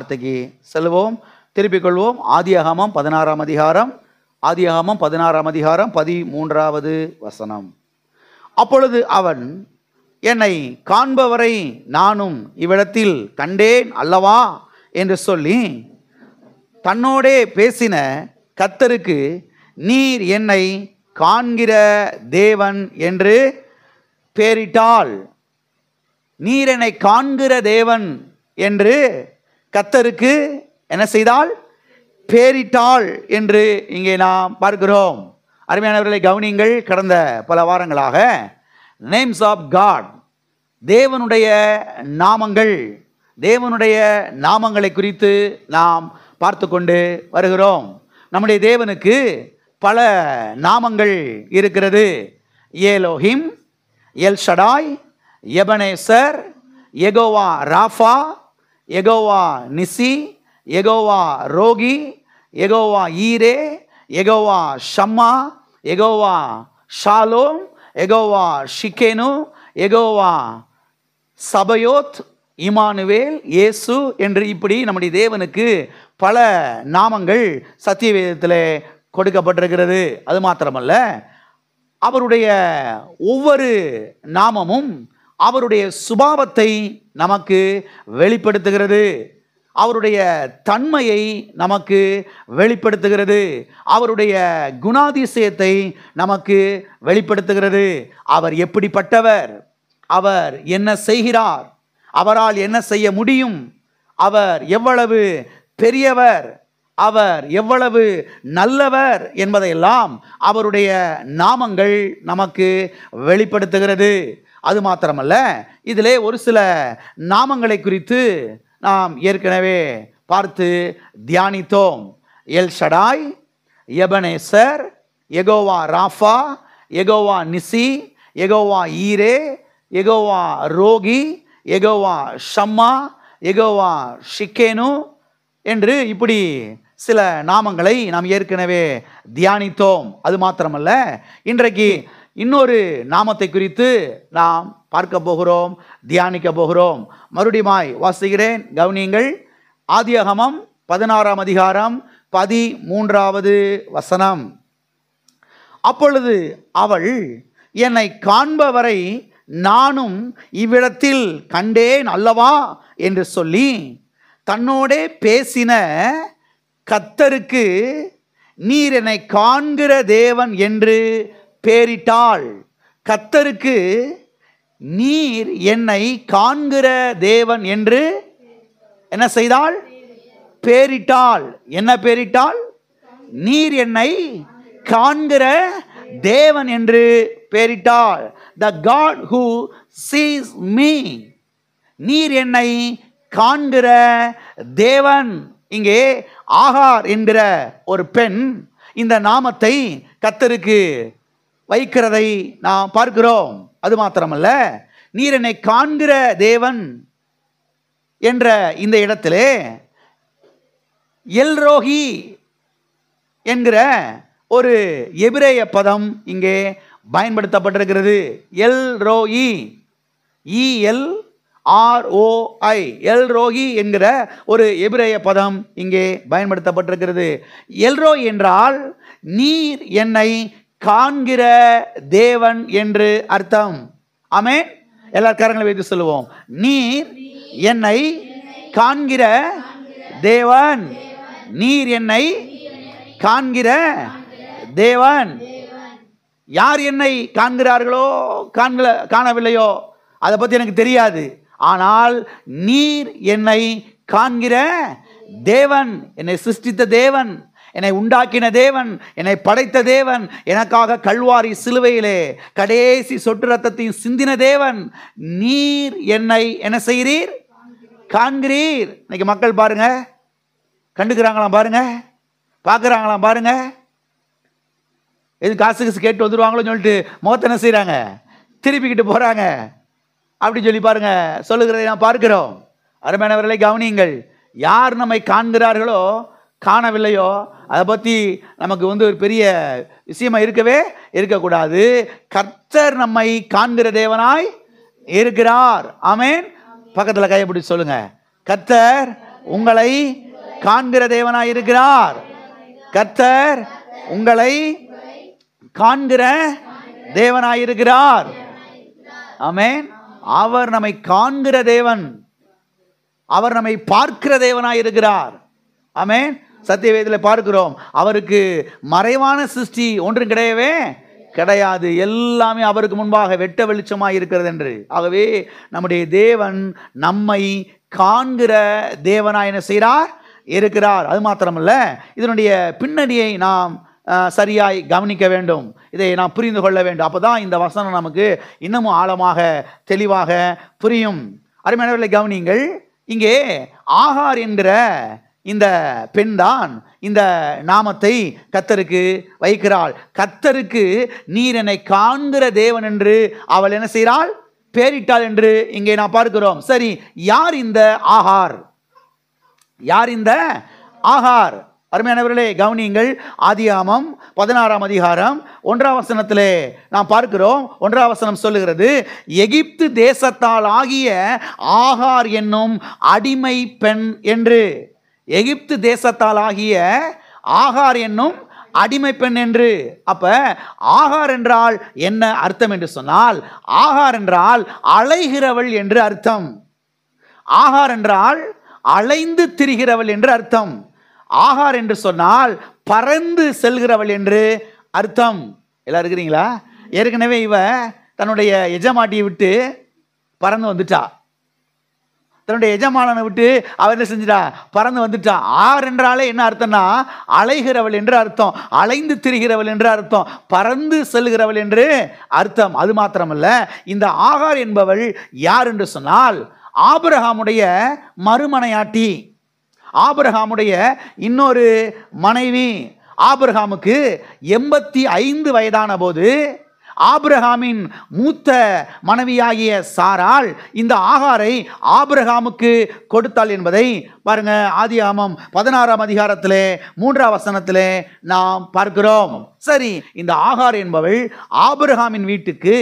வார்த்தைக்கு செல்வோம். திருப்பிக் கொள்வோம். ஆதியாகமம் 16ஆம் அதிகாரம், ஆதியாகமம் 16ஆம் அதிகாரம் 13வது வசனம். அப்பொழுது அவன், என்னை காண்பவரை நானும் இவ்விடத்தில் கண்டேன் அல்லவா என்று சொல்லி தன்னோடே பேசின கர்த்தருக்கு, நீர் என்னை காண்கிற தேவன் என்று பெயரிட்டாள். நீர் என்னை காண்கிற தேவன் என்று கர்த்தருக்கு என்ன செய்தாள்? பெயரிட்டாள் என்று இங்கே நாம் பார்க்கிறோம். அருமையானவர்களை கவனியுங்கள். கடந்த பல வாரங்களாக நேம்ஸ் ஆஃப் காட், தேவனுடைய நாமங்கள், தேவனுடைய நாமங்களை குறித்து நாம் பார்த்து கொண்டு வருகிறோம். நம்முடைய தேவனுக்கு பல நாமங்கள் இருக்கிறது. Elohim, El Shaddai, Ebenezer, Jehovah Rapha, Jehovah Nissi, Jehovah Rohi, Jehovah Jireh, Jehovah Shammah, Jehovah Shalom, Jehovah Tsidkenu, Jehovah Sabaoth, Immanuel, இயேசு என்று இப்படி நம்முடைய தேவனுக்கு பல நாமங்கள் சத்திய வேதத்தில் கொடுக்கப்பட்டிருக்கிறது. அது மாத்திரமல்ல, அவருடைய ஒவ்வொரு நாமமும் அவருடைய சுபாவத்தை நமக்கு வெளிப்படுத்துகிறது, அவருடைய தன்மையை நமக்கு வெளிப்படுத்துகிறது, அவருடைய குணாதிசயத்தை நமக்கு வெளிப்படுத்துகிறது. அவர் எப்படிப்பட்டவர், அவர் என்ன செய்கிறார், அவரால் என்ன செய்ய முடியும், அவர் எவ்வளவு பெரியவர், அவர் எவ்வளவு நல்லவர் என்பதையெல்லாம் அவருடைய நாமங்கள் நமக்கு வெளிப்படுத்துகிறது. அது மாத்திரமல்ல, இதிலே ஒரு சில நாமங்களை குறித்து நாம் ஏற்கனவே பார்த்து தியானித்தோம். L Shaddai, Ebenezer, Jehovah Rapha, Jehovah Nissi, Jehovah Jireh, Jehovah Rohi, Jehovah Shammah, Jehovah ஷிக்கேனு என்று இப்படி சில நாமங்களை நாம் ஏற்கனவே தியானித்தோம். அது மாத்திரமல்ல, இன்றைக்கு இன்னொரு நாமத்தை குறித்து நாம் பார்க்க போகிறோம், தியானிக்க போகிறோம். மறுபடியும் வாசிக்கிறேன், கவனியுங்கள். ஆதியாகமம் 16ஆம் அதிகாரம் 13வது வசனம். அப்பொழுது அவள், என்னை காண்பவரை நானும் இவ்விடத்தில் கண்டேன் அல்லவா என்று சொல்லி தன்னோடே பேசின கர்த்தருக்கு, நீர் என்னை காண்கிற தேவன் என்று பெயரிட்டாள். கர்த்தருக்கு நீர் என்னை காண்கிற தேவன் என்று என்ன செய்தாள்? பெயரிட்டாள். என்ன பெயரிட்டாள்? நீர் என்னை காண்கிற தேவன் என்று பெயரிட்டாள். The God who sees me. நீர் என்னை காண்கிற தேவன். இங்கே ஆகார் என்கிற ஒரு பெண் இந்த நாமத்தை கர்த்தருக்கு வைக்கிறதை நாம் பார்க்கிறோம். அது மாத்திரமல்ல, நீர் என்னை காண்கிற தேவன் என்ற இந்த இடத்திலே எல்ரோஹி என்கிற ஒரு எபிரேய பதம் இங்கே பயன்படுத்தப்பட்டிருக்கிறது. எல்ரோஹி, ELROI, எல்ரோஹி என்கிற ஒரு எபிரேய பதம் இங்கே பயன்படுத்தப்பட்டிருக்கிறது. எல்ரோய் என்றால் நீர் என்னை காண்கிற தேவன் என்று அர்த்தம். ஆமென். எல்லாரும் கரங்களை வைத்து சொல்லுவோம், நீர் என்னை காண்கிற தேவன். நீர் என்னை காண்கிற தேவன். யார் என்னை காண்கிறார்களோ காணவில்லையோ அதை பற்றி எனக்கு தெரியாது. ஆனால் நீர் என்னை காண்கிற தேவன், என்னை சிருஷ்டித்த தேவன், என்னை உண்டாக்கின தேவன், என்னை படைத்த தேவன், எனக்காக கல்வாரி சிலுவையிலே கடைசி சொட்டு ரத்தத்தையும் சிந்தின தேவன், நீர் என்னை என்ன செய்கிறீர்? காண்கிறீர். இன்னைக்கு மக்கள் பாருங்க, கண்டுக்கிறாங்களாம் பாருங்க, பார்க்குறாங்களாம் பாருங்க. எது காசு கேட்டு வந்துடுவாங்களோன்னு சொல்லிட்டு முகத்தை என்ன செய்கிறாங்க? திருப்பிக்கிட்டு போகிறாங்க. அப்படி சொல்லி பாருங்க, சொல்லுகிறதை நான் பார்க்கிறோம். அருமையானவர்களை கவனியுங்கள். யார் நம்மை காண்கிறார்களோ காணவில்லையோ அதை பற்றி நமக்கு ஒரு பெரிய விஷயமா இருக்கக்கூடாது. கர்த்தர் நம்மை காண்கிற தேவனாய் இருக்கிறார். ஆமென். பக்கத்தில் கையை பிடிச்சு சொல்லுங்க, கர்த்தர் உங்களை காண்கிற தேவனாயிருக்கிறார். கர்த்தர் உங்களை காண்கிற தேவனாயிருக்கிறார். ஆமென். அவர் நம்மை காண்கிற தேவன், அவர் நம்மை பார்க்கிற தேவனாயிருக்கிறார். ஆமென். சத்தியவேதத்தில் பார்க்கிறோம், அவருக்கு மறைவான சிருஷ்டி ஒன்றும் கிடையவே கிடையாது, எல்லாமே அவருக்கு முன்பாக வெட்ட வெளிச்சமாய் இருக்கிறது என்று. ஆகவே நம்முடைய தேவன் நம்மை காண்கிற தேவனாய் என்ன செய்கிறார்? இருக்கிறார். அது மாத்திரமல்ல, இதனுடைய பின்னணியை நாம் சரியாய் கவனிக்க வேண்டும், இதை நாம் புரிந்து கொள்ள வேண்டும். அப்போதான் இந்த வசனம் நமக்கு இன்னமும் ஆழமாக தெளிவாக புரியும். அருமையானவர்களை கவனிங்கள், இங்கே ஆகார் என்கிற இந்த பெண் தான் இந்த நாமத்தை கர்த்தருக்கு வைக்கிறாள். கர்த்தருக்கு நீர் என்னை காண்கிற தேவன் என்று அவள் என்ன செய்கிறாள்? பேரிட்டாள் என்று இங்கே நாம் பார்க்கிறோம். சரி, யார் இந்த ஆகார்? யார் இந்த ஆகார்? அருமையானவர்களே கவனியுங்கள், ஆதியாகமம் 16ஆம் அதிகாரம் 1ஆம் வசனத்திலே நாம் பார்க்கிறோம். 1ஆம் வசனம் சொல்லுகிறது, எகிப்து தேசத்தால் ஆகிய ஆகார் என்னும் அடிமை பெண் என்று. எகிப்து தேசத்தால் ஆகிய ஆகார் என்னும் அடிமை பெண் என்று. அப்ப ஆகார் என்றால் என்ன அர்த்தம் என்று சொன்னால், ஆகார் என்றால் அலைகிறவள் என்று அர்த்தம். ஆகார் என்றால் அலைந்து திரிகிறவள் என்று அர்த்தம். ஆகார் என்று சொன்னால் பறந்து செல்கிறவள் என்று அர்த்தம். எல்லாம் இருக்கிறீங்களா? ஏற்கனவே இவ தன்னுடைய எஜமாட்டியை விட்டு பறந்து வந்துட்டா. தன்னுடைய எஜமானனை விட்டு அவர் என்ன செஞ்சிட்டா? பறந்து வந்துட்டா. ஆகார் என்றாலே என்ன அர்த்தம்னா, அலைகிறவள் என்று அர்த்தம், அலைந்து திரிகிறவள் என்று அர்த்தம், பறந்து செல்கிறவள் என்று அர்த்தம். அது மாத்திரமல்ல, இந்த ஆகார் என்பவள் யார் என்று சொன்னால், ஆபிரகாமுடைய மறுமனையாட்டி, ஆபிரகாமுடைய இன்னொரு மனைவி. ஆபிரகாமுக்கு 85 வயதான போது ஆபிரகாமின் மூத்த மனைவியாகிய சாராள் இந்த ஆகாரை ஆபிரகாமுக்கு கொடுத்தாள் என்பதை பாருங்க, ஆதியாகமம் 16ஆம் அதிகாரத்திலே 3ஆம் வசனத்திலே நாம் பார்க்கிறோம். சரி, இந்த ஆகார் என்பவள் ஆபிரகாமின் வீட்டுக்கு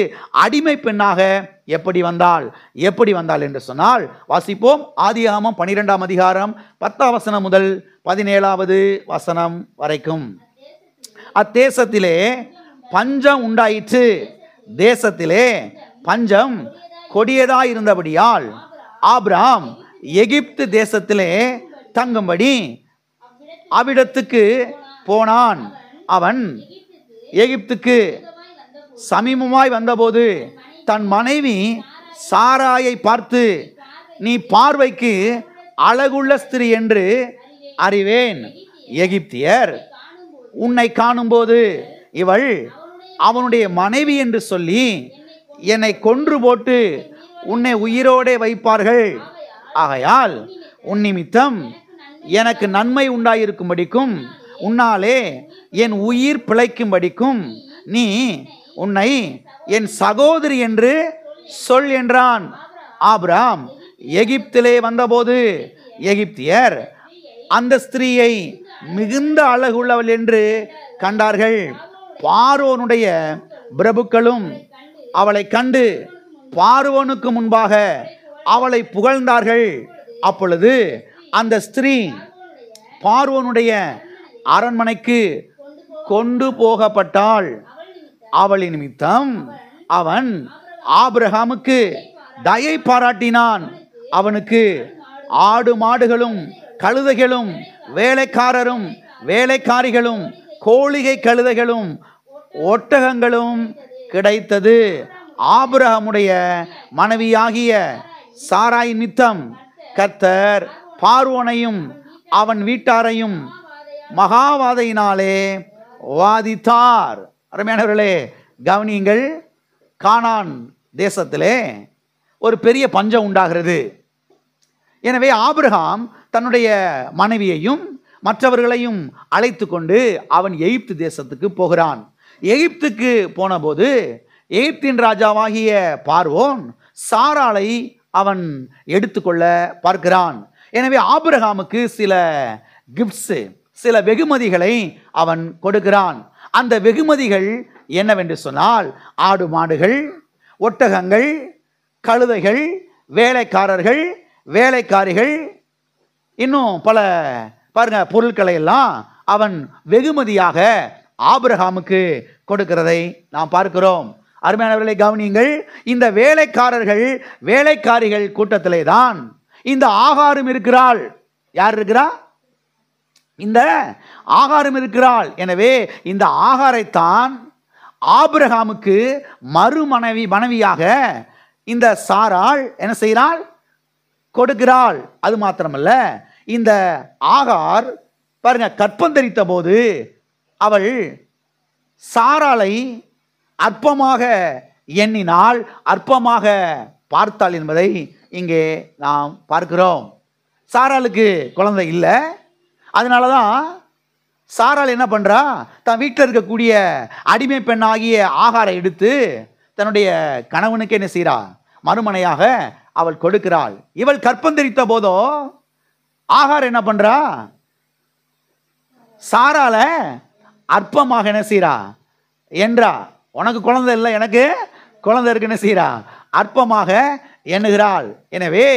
அடிமை பெண்ணாக எப்படி வந்தாள் என்று சொன்னால், வாசிப்போம். ஆதியாகமம் 12ஆம் அதிகாரம் 10ஆம் வசனம் முதல் 17ஆவது வசனம் வரைக்கும். அத்தேசத்திலே பஞ்சம் உண்டாயிற்று. தேசத்திலே பஞ்சம் கொடியதாயிருந்தபடியால் ஆபிரகாம் எகிப்து தேசத்திலே தங்கும்படி அவ்விடத்துக்கு போனான். அவன் எகிப்துக்கு சமீபமாய் வந்தபோது தன் மனைவி சாராயை பார்த்து, நீ பார்வைக்கு அழகுள்ள ஸ்திரீ என்று அறிவேன். எகிப்தியர் உன்னை காணும்போது இவள் அவனுடைய மனைவி என்று சொல்லி என்னை கொன்று போட்டு உன்னை உயிரோடே வைப்பார்கள். ஆகையால் உன் நிமித்தம் எனக்கு நன்மை உண்டாயிருக்கும்படிக்கும் உன்னாலே என் உயிர் பிழைக்கும்படிக்கும் நீ உன்னை என் சகோதரி என்று சொல் என்றான். ஆபிரகாம் எகிப்திலே வந்தபோது எகிப்தியர் அந்த ஸ்திரீயை மிகுந்த அழகுள்ளவள் என்று கண்டார்கள். பார்வோனுடைய பிரபுக்களும் அவளை கண்டு பார்வோனுக்கு முன்பாக அவளை புகழ்ந்தார்கள். அப்பொழுது அந்த ஸ்திரீ பார்வோனுடைய அரண்மனைக்கு கொண்டு போகப்பட்டாள். அவளின் நிமித்தம் அவன் ஆபிரகாமுக்கு தயை பாராட்டினான். அவனுக்கு ஆடு மாடுகளும் கழுதைகளும் வேலைக்காரரும் வேலைக்காரிகளும் கோழிகை கழுதைகளும் ஒட்டகங்களும் கிடைத்தது. ஆபிரகாமுடைய மனைவியாகிய சாராய் நிமித்தம் கர்த்தர் பார்வோனையும் அவன் வீட்டாரையும் மகாவாதையினாலே வாதித்தார். அருமையானவர்களே கவனியுங்கள், கானான் தேசத்திலே ஒரு பெரிய பஞ்சம் உண்டாகிறது. எனவே ஆபிரகாம் தன்னுடைய மனைவியையும் மற்றவர்களையும் அழைத்து கொண்டு அவன் எகிப்து தேசத்துக்கு போகிறான். எகிப்துக்கு போனபோது எகிப்தின் ராஜாவாகிய பார்வோன் சாராளை அவன் எடுத்துக்கொள்ள பார்க்கிறான். எனவே ஆபிரகாமுக்கு சில கிஃப்ட்ஸ், சில வெகுமதிகளை அவன் கொடுக்கிறான். அந்த வெகுமதிகள் என்னவென்று சொன்னால், ஆடு மாடுகள், ஒட்டகங்கள், கழுதைகள், வேலைக்காரர்கள், வேலைக்காரிகள், இன்னும் பல பாருங்க பொருட்களை எல்லாம் அவன் வெகுமதியாக ஆபிரகாமுக்கு கொடுக்கிறதை நாம் பார்க்கிறோம். அருமையானவர்களை கவனியுங்கள். இந்த வேலைக்காரிகள் கூட்டத்திலே தான் இந்த ஆகாரும் இருக்கிறாள். யார் இருக்கிறா? இந்த ஆகாரும் இருக்கிறாள். எனவே இந்த ஆகாரைத்தான் ஆபிரகாமுக்கு மனைவியாக இந்த சாராள் என்ன செய்கிறாள்? கொடுக்கிறாள். அது மாத்திரமல்ல, இந்த ஆகார் பாருங்க கற்பந்தரித்த போது அவள் சாராளை அற்பமாக எண்ணினாள், அற்பமாக பார்த்தாள் என்பதை இங்கே நாம் பார்க்கிறோம். சாராளுக்கு குழந்தை இல்லை. அதனாலதான் சாராள் என்ன பண்றா? தன் வீட்டில் இருக்கக்கூடிய அடிமை பெண்ணாகிய ஆகாரை எடுத்து தன்னுடைய கணவனுக்கு என்ன செய்றா? மறுமனையாக அவள் கொடுக்கிறாள். இவள் கற்பந்தரித்த போதோ ஆகார் என்ன பண்றா? சாரால அற்பமாக என்ன செய்றா? என்றா. உனக்கு குழந்தை இல்லை, எனக்கு குழந்தை இருக்குன்னு செய்றா? அற்பமாக எண்ணுகிறாள். எனவே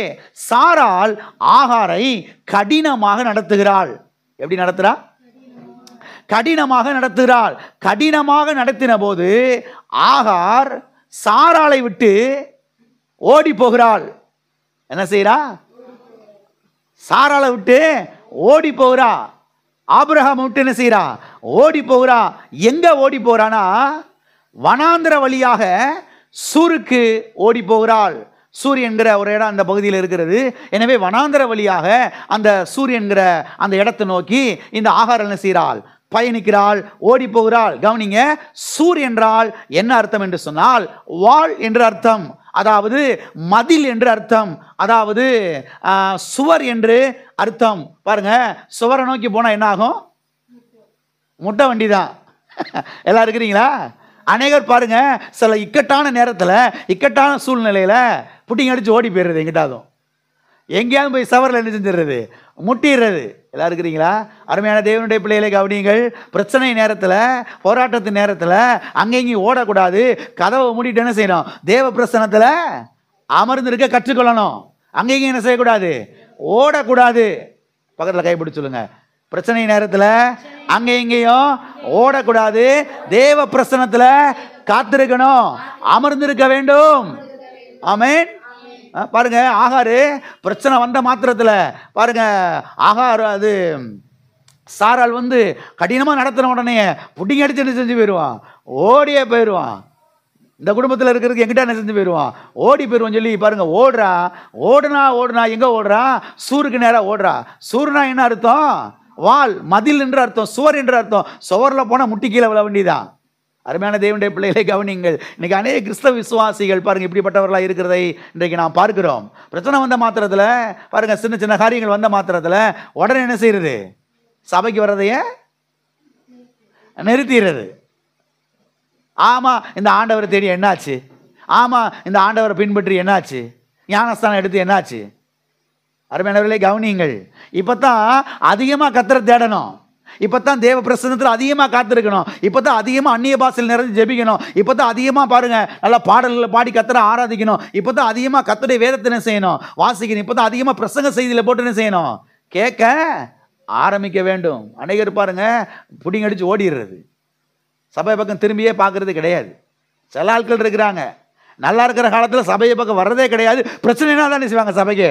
சாராள் ஆகாரை கடினமாக நடத்துகிறாள். எப்படி நடத்துறா? கடினமாக நடத்துகிறாள். கடினமாக நடத்தின போது ஆகார் சாராளை விட்டு ஓடி போகிறாள். என்ன செய்றா? சாராளை விட்டு ஓடி போகிறா. ஆபிரகாம் விட்டு என்ன செய்றா? ஓடி போகிறா. எங்க ஓடி போறானா? வனாந்திர வழியாக சூருக்கு ஓடி போகிறாள். சூர் என்கிற ஒரு இடம் அந்த பகுதியில் இருக்கிறது. எனவே வனாந்திர வழியாக அந்த சூர் என்கிற அந்த இடத்தை நோக்கி இந்த ஆகார் என்ன செய்கிறாள்? பயணிக்கிறாள், ஓடி போகிறாள். கவனிங்க, சூர் என்றால் என்ன அர்த்தம் என்று சொன்னால் வாள் என்று அர்த்தம், அதாவது மதில் என்று அர்த்தம், அதாவது சுவர் என்று அர்த்தம். பாருங்க, சுவரை நோக்கி போனா என்ன ஆகும்? முட்டை வண்டி தான். எல்லாம் இருக்கிறீங்களா? அநேகர் பாருங்க சில இக்கட்டான நேரத்தில் இக்கட்டான சூழ்நிலையில புட்டிங்க அடிச்சு ஓடி போயிடுறது. எங்கிட்டாதும் எங்கேயாவது போய் சவரில் என்ன செஞ்சிடுறது? முட்டிடுறது. எல்லாம் இருக்கிறீங்களா? அருமையான தேவனுடைய பிள்ளைகளை கவனியுங்கள். பிரச்சனை நேரத்தில், போராட்டத்தின் நேரத்தில் அங்கேயும் ஓடக்கூடாது. கதவை மூடிட்டு என்ன செய்யணும்? தேவ பிரசனத்தில் அமர்ந்திருக்க கற்றுக்கொள்ளணும். அங்கேயும் என்ன செய்யக்கூடாது? ஓடக்கூடாது. பக்கத்தில் கைப்பிடி சொல்லுங்க. பிரச்சனை நேரத்தில் அங்கே இங்கேயும் ஓடக்கூடாது. தேவ பிரசனத்தில் காத்திருக்கணும், அமர்ந்திருக்க வேண்டும். ஆமென். பாருங்க, ஆகாரு பிரச்சனை வந்த மாத்திரத்தில் பாருங்க, ஆகார் அது சாரால் கடினமாக நடத்தின உடனே புட்டிங்க அடிச்சு என்ன செஞ்சு போயிடுவான்? ஓடியே போயிடுவான். இந்த குடும்பத்தில் இருக்கிறதுக்கு எங்கிட்ட என்ன செஞ்சு போயிடுவான்? ஓடி போயிடுவான் சொல்லி பாருங்க, ஓடுறா. ஓடுனா எங்க ஓடுறா? சூருக்கு நேராக ஓடுறா. சூர்னா என்ன அர்த்தம்? வால், மதில் என்று அர்த்தம், சுவர் என்று அர்த்தம். சுவரில் போனால் முட்டி கீழே விழ வேண்டியதான். அருமையான தேவனுடைய பிள்ளைகளை கவனிங்கள். இன்னைக்கு அநேக கிறிஸ்தவ விசுவாசிகள் பாருங்க இப்படிப்பட்டவர்களாக இருக்கிறதை இன்றைக்கு நாம் பார்க்கிறோம். பிரச்சனை வந்த மாத்திரத்தில் பாருங்க, சின்ன சின்ன காரியங்கள் வந்த மாத்திரத்தில் உடனே என்ன செய்யறது? சபைக்கு வர்றதைய நிறுத்திடுறது. ஆமா, இந்த ஆண்டவரை தேடி என்னாச்சு? ஆமா, இந்த ஆண்டவரை பின்பற்றி என்னாச்சு? ஞானஸ்தானம் எடுத்து என்னாச்சு? அருமையானவர்களே கவனியுங்கள். இப்பதான் அதிகமாக கத்தரை தேடணும். இப்பதான் தேவ பிரசன்னத்தில் அதிகமாக காத்திருக்கணும். இப்பதான் அதிகமாக அந்நிய பாஷையில் நிறைஞ்சு ஜெபிக்கணும். இப்பதான் அதிகமாக பாருங்க நல்லா பாடல்களை பாடி கத்தரை ஆராதிக்கணும். இப்பதான் அதிகமாக கத்தருடைய வேதத்தை என்ன செய்யணும்? வாசிக்கணும். இப்பதான் அதிகமாக பிரசங்க செய்தியில் போட்டு என்ன செய்யணும்? கேட்க ஆரம்பிக்க வேண்டும். அநேகர் பாருங்க புடிங்க அடிச்சு ஓடிடுறது. சபை பக்கம் திரும்பியே பார்க்கறது கிடையாது. சில ஆட்கள் இருக்கிறாங்க, நல்லா இருக்கிற காலத்தில் சபையை பக்கம் வர்றதே கிடையாது. பிரச்சனைனா தான் செய்வாங்க, சபைக்கு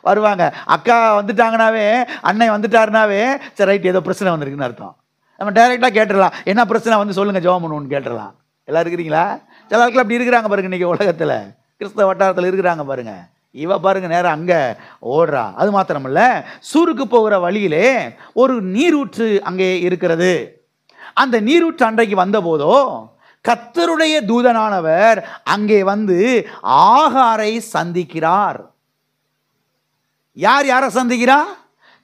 வருவாங்க. அக்கா வந்துட்டாங்கனாவே, அண்ணன் வந்துட்டாருனாவே சரி ரைட் ஏதோ பிரச்சனை வந்திருக்குன்னு அர்த்தம். நம்ம டைரெக்டாக கேட்டுடலாம், என்ன பிரச்சனை சொல்லுங்கள், ஜெபம் பண்ணுவோன்னு கேட்டுடலாம். எல்லாம் இருக்கிறீங்களா? சில ஆட்கள் அப்படி இருக்கிறாங்க பாருங்க. இன்றைக்கி உலகத்தில் கிறிஸ்தவ வட்டாரத்தில் இருக்கிறாங்க பாருங்க. இவ பாருங்க நேரம் அங்கே ஓடுறா. அது மாத்திரமல்ல, சூருக்கு போகிற வழியிலே ஒரு நீரூற்று அங்கே இருக்கிறது. அந்த நீரூற்று அன்றைக்கு வந்த போதோ கர்த்தருடைய தூதனானவர் அங்கே ஆகாரை சந்திக்கிறார். யாரை சந்திக்கிறா?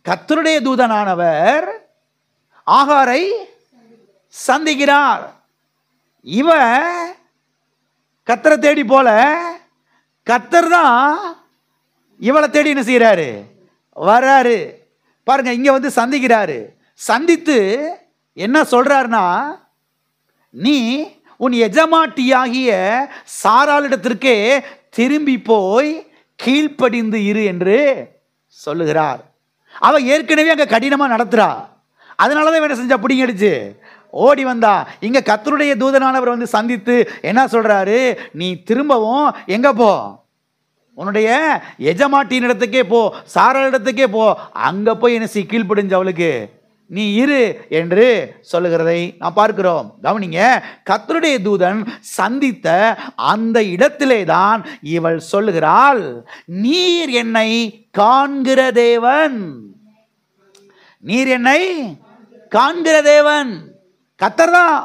கர்த்தருடைய தூதனானவர் ஆகாரை சந்திக்கிறார். இவ கர்த்தரை தேடி போல, கர்த்தர் தான் இவளை தேடி என்ன செய்யறாரு? வர்றாரு. பாருங்க, இங்க சந்திக்கிறாரு. சந்தித்து என்ன சொல்றாருன்னா, நீ உன் எஜமாட்டியாகிய சாராளிடத்திற்கே திரும்பி போய் கீழ்ப்படிந்து இரு என்று சொல்லுகிறார். அவ ஏற்கனவே அங்க கடினமா நடத்துறா. அதனாலதான் என்ன செஞ்சா, பிடிங்கடிச்சு ஓடி வந்தா. இங்க கர்த்தருடைய தூதனானவர் வந்து சந்தித்து என்ன சொல்றாரு, நீ திரும்பவும் எங்க போ, உன்னுடைய எஜமாட்டியின் இடத்துக்கே போ, சாராள் இடத்துக்கே போ, அங்க போய் என்ன செய், கீழ்ப்படிஞ்சு அவளுக்கு நீ இரு என்று சொல்லுகிறதை நாம் பார்க்கிறோம். கவனிங்க, கர்த்தருடைய தூதன் சந்தித்த அந்த இடத்திலே தான் இவள் சொல்லுகிறாள், நீர் என்னை காண்கிற தேவன். நீர் என்னை காண்கிற தேவன். கர்த்தர் தான்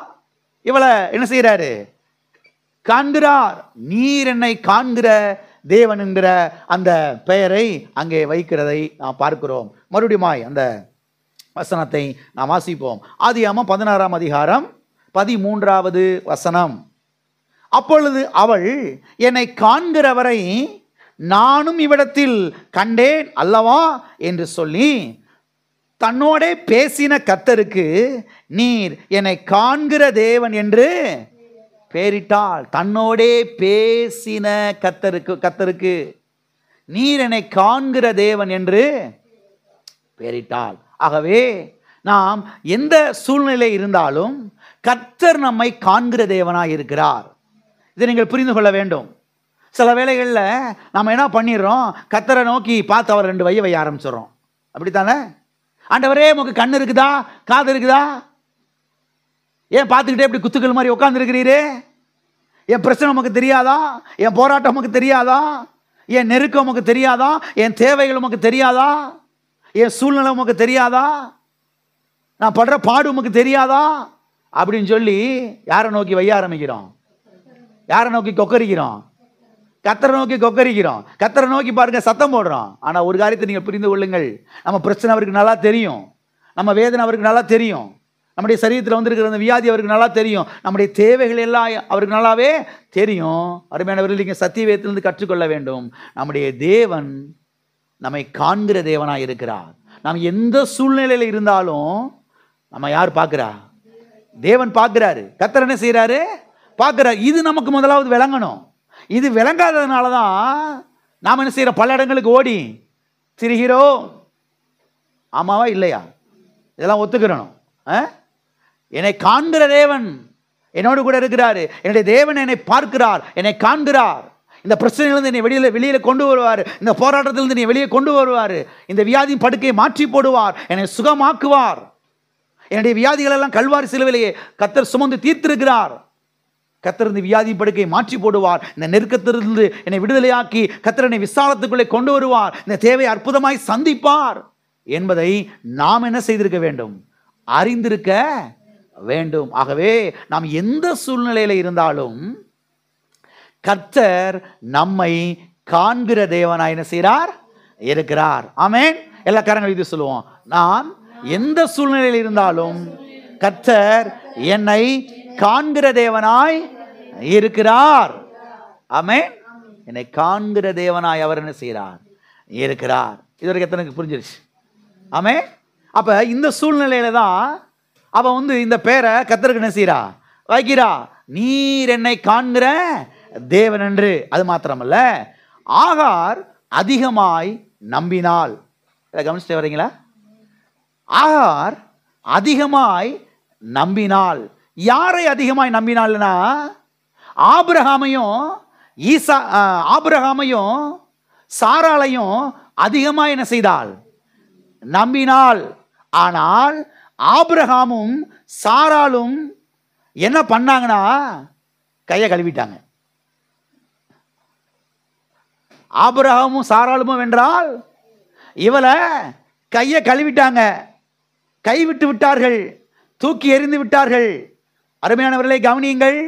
இவளை என்ன செய்யறாரு, காண்கிறார். நீர் என்னை காண்கிற தேவன் என்கிற அந்த பெயரை அங்கே வைக்கிறதை நாம் பார்க்கிறோம். மறுபடியும் அந்த வசனத்தை நாம் வாசிப்போம். ஆதியாகமம் 16ஆம் அதிகாரம் 13வது வசனம். அப்பொழுது அவள், என்னை காண்கிறவரை நானும் இவ்விடத்தில் கண்டேன் அல்லவா என்று சொல்லி தன்னோடே பேசின கர்த்தருக்கு நீர் என்னை காண்கிற தேவன் என்று பெயரிட்டாள். தன்னோடே பேசின கர்த்தருக்கு நீர் என்னை காண்கிற தேவன் என்று பெயரிட்டாள். ஆகவே நாம் எந்த சூழ்நிலை இருந்தாலும் கர்த்தர் நம்மை காண்கிற தேவனாய் இருக்கிறார். இதை நீங்கள் புரிந்து கொள்ள வேண்டும். சில வேளைகளில் நாம் என்ன பண்ணிடுறோம், கர்த்தரை நோக்கி பார்த்து அவர் 2 வைய வைய ஆரம்பிச்சிடறோம். அப்படித்தானே? ஆண்டவரே உமக்கு கண் இருக்குதா, காது இருக்குதா, ஏன் பார்த்துக்கிட்டே இப்படி குத்துக்கள் மாதிரி உட்கார்ந்து இருக்கிறீரே, என் பிரச்சனை உமக்கு தெரியாதா, என் போராட்டம் உமக்கு தெரியாதா, என் நெருக்கம் உமக்கு தெரியாதா, என் தேவைகள் உமக்கு தெரியாதா, என் சூழ்நிலை உமக்கு தெரியாதா, நான் படுற பாடு உமக்கு தெரியாதா அப்படின்னு சொல்லி யாரை நோக்கி வைய ஆரம்பிக்கிறோம், யாரை நோக்கி கொக்கரிக்கிறோம், கர்த்தரை நோக்கி கொக்கரிக்கிறோம். கர்த்தரை நோக்கி பாருங்க சத்தம் போடுறோம். ஆனால் ஒரு காரியத்தை நீங்கள் புரிந்து கொள்ளுங்கள், நம்ம பிரச்சனை அவருக்கு நல்லா தெரியும், நம்ம வேதனை அவருக்கு நல்லா தெரியும், நம்முடைய சரீரத்தில் வந்திருக்கிற அந்த வியாதி அவருக்கு நல்லா தெரியும், நம்முடைய தேவைகள் எல்லாம் அவருக்கு நல்லாவே தெரியும். அருமையானவர்கள், நீங்கள் சத்திய வேதத்திலிருந்து கற்றுக்கொள்ள வேண்டும். நம்முடைய தேவன் நம்மை காண்கிற தேவனாக இருக்கிறார். நாம் எந்த சூழ்நிலையில் இருந்தாலும் நம்ம யார் பார்க்கிறா, தேவன் பார்க்கிறாரு. கர்த்தர் என்ன செய்யறாரு, பார்க்கிறார். இது நமக்கு முதலாவது விளங்கணும். இது விளங்காததுனால தான் நாம் என்ன செய்யறோம், பல இடங்களுக்கு ஓடி திரிகிறோம். ஆமாவா இல்லையா? இதெல்லாம் ஒத்துக்கிறணும். என்னை காண்கிற தேவன் என்னோடு கூட இருக்கிறாரு. என்னுடைய தேவன் என்னை பார்க்கிறார், என்னை காண்கிறார். இந்த பிரச்சனையிலிருந்து என்னை வெளியில கொண்டு வருவார், இந்த போராட்டத்திலிருந்து என்னை வெளியே கொண்டு வருவார், இந்த வியாதியின் படுக்கையை மாற்றி போடுவார், என்னை சுகமாக்குவார். என்னுடைய வியாதிகள் எல்லாம் கல்வாரி சிலுவையிலே கர்த்தர் சுமந்து தீர்த்திருக்கிறார். கர்த்தர் இந்த வியாதி படுக்கையை மாற்றி போடுவார், இந்த நெருக்கத்திலிருந்து என்னை விடுதலையாக்கி கர்த்தர் என்னை விசாலத்துக்குள்ளே கொண்டு வருவார், இந்த தேவையை அற்புதமாய் சந்திப்பார் என்பதை நாம் என்ன செய்திருக்க வேண்டும், அறிந்திருக்க வேண்டும். ஆகவே நாம் எந்த சூழ்நிலையில இருந்தாலும் கர்த்தர் நம்மை காண்கிற தேவனாய் என்ன செய்கிறார், இருக்கிறார். ஆமென். எல்லா காரங்களும் இது சொல்லுவோம், நான் எந்த சூழ்நிலையில் இருந்தாலும் கர்த்தர் என்னை காண்கிற தேவனாய் இருக்கிறார். ஆமென். என்னை காண்கிற தேவனாய் அவர் என்ன செய்கிறார், இருக்கிறார். இதுவரைக்கும் எத்தனைக்கு புரிஞ்சிருச்சு? ஆமென். அப்ப இந்த சூழ்நிலையில தான் அவ வந்து இந்த பேரை கர்த்தருக்கு என்ன செய்கிறா, வைக்கிறா, நீர் என்னை காண்கிற தேவன் என்று. அது மாத்திரமல்ல, ஆகார் அதிகமாய் நம்பினாள். கவனிச்சுட்டு வரீங்களா? ஆகார் அதிகமாய் நம்பினாள். யாரை அதிகமாய் நம்பினாள்னா, ஆபிரகாமையும் சாராளையும் அதிகமாய் என்ன செய்தாள், நம்பினாள். ஆனால் ஆபிரகாமும் சாராளும் என்ன பண்ணாங்கன்னா, கையை கழுவிட்டாங்க. ஆபிரகாமும் சாராளும் வென்றால் இவளை கையை கழுவிட்டாங்க, கைவிட்டு விட்டார்கள், தூக்கி எறிந்து விட்டார்கள். அருமையானவர்களை கவனியுங்கள்,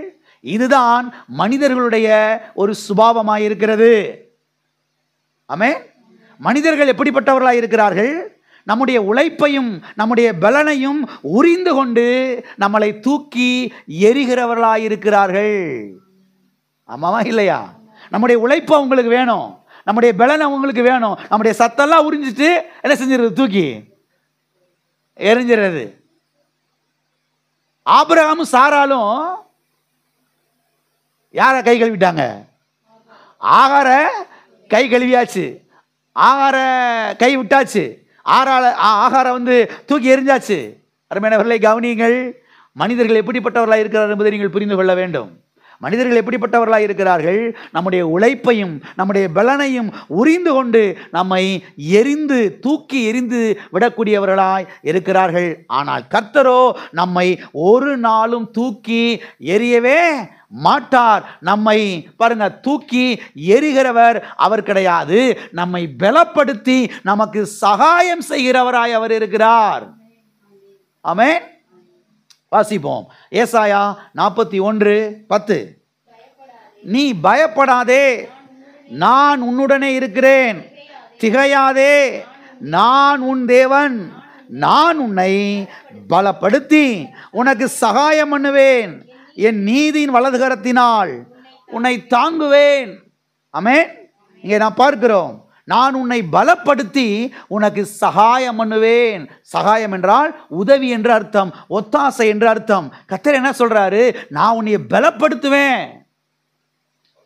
இதுதான் மனிதர்களுடைய ஒரு சுபாவமாய் இருக்கிறது. ஆமென். மனிதர்கள் எப்படிப்பட்டவர்களாய் இருக்கிறார்கள், நம்முடைய உழைப்பையும் நம்முடைய பலனையும் உரிந்து கொண்டு நம்மளை தூக்கி எரிகிறவர்களாய் இருக்கிறார்கள். ஆமாவா இல்லையா? நம்முடைய உழைப்பு அவங்களுக்கு வேணும், நம்முடைய பலன் அவங்களுக்கு வேணும், நம்முடைய சத்தெல்லாம் உறிஞ்சிட்டு என்ன செஞ்சிருது, தூக்கி எரிஞ்சிருது. ஆபிரகாமும் சாராலும் யார கை கழுவிட்டாங்க, ஆகார கை கழுவியாச்சு, ஆகார கை விட்டாச்சு. ஆகாரம் தூக்கி எறிஞ்சாச்சு. அருமையானவர்களை கவனியுங்கள். மனிதர்கள் எப்படிப்பட்டவர்களாக இருக்கிறார் என்பதை நீங்கள் புரிந்து கொள்ள வேண்டும். மனிதர்கள் எப்படிப்பட்டவர்களாக இருக்கிறார்கள்? நம்முடைய உழைப்பையும் நம்முடைய பலனையும் உரிந்து கொண்டு நம்மை தூக்கி எரிந்து விடக்கூடியவர்களாய் இருக்கிறார்கள். ஆனால் கர்த்தரோ நம்மை ஒரு நாளும் தூக்கி எரியவே மாட்டார். நம்மை பாருங்க, தூக்கி எரிகிறவர் அவர் கிடையாது. நம்மை பலப்படுத்தி நமக்கு சகாயம் செய்கிறவராய் அவர் இருக்கிறார். ஆமென். வாசிப்போம். ஏசாயா 41:10. நீ பயப்படாதே, நான் உன்னுடனே இருக்கிறேன். திகையாதே, நான் உன் தேவன். நான் உன்னை பலப்படுத்தி உனக்கு சகாயம் பண்ணுவேன். என் நீதியின் வலதுகரத்தினால் உன்னை தாங்குவேன். ஆமென். இங்கே நான் பார்க்கிறோம், நான் உன்னை பலப்படுத்தி உனக்கு சகாயம் பண்ணுவேன். சகாயம் என்றால் உதவி என்று அர்த்தம், ஒத்தாசை என்று அர்த்தம். கர்த்தர் என்ன சொல்றாரு? நான் உன்னை பலப்படுத்துவேன்,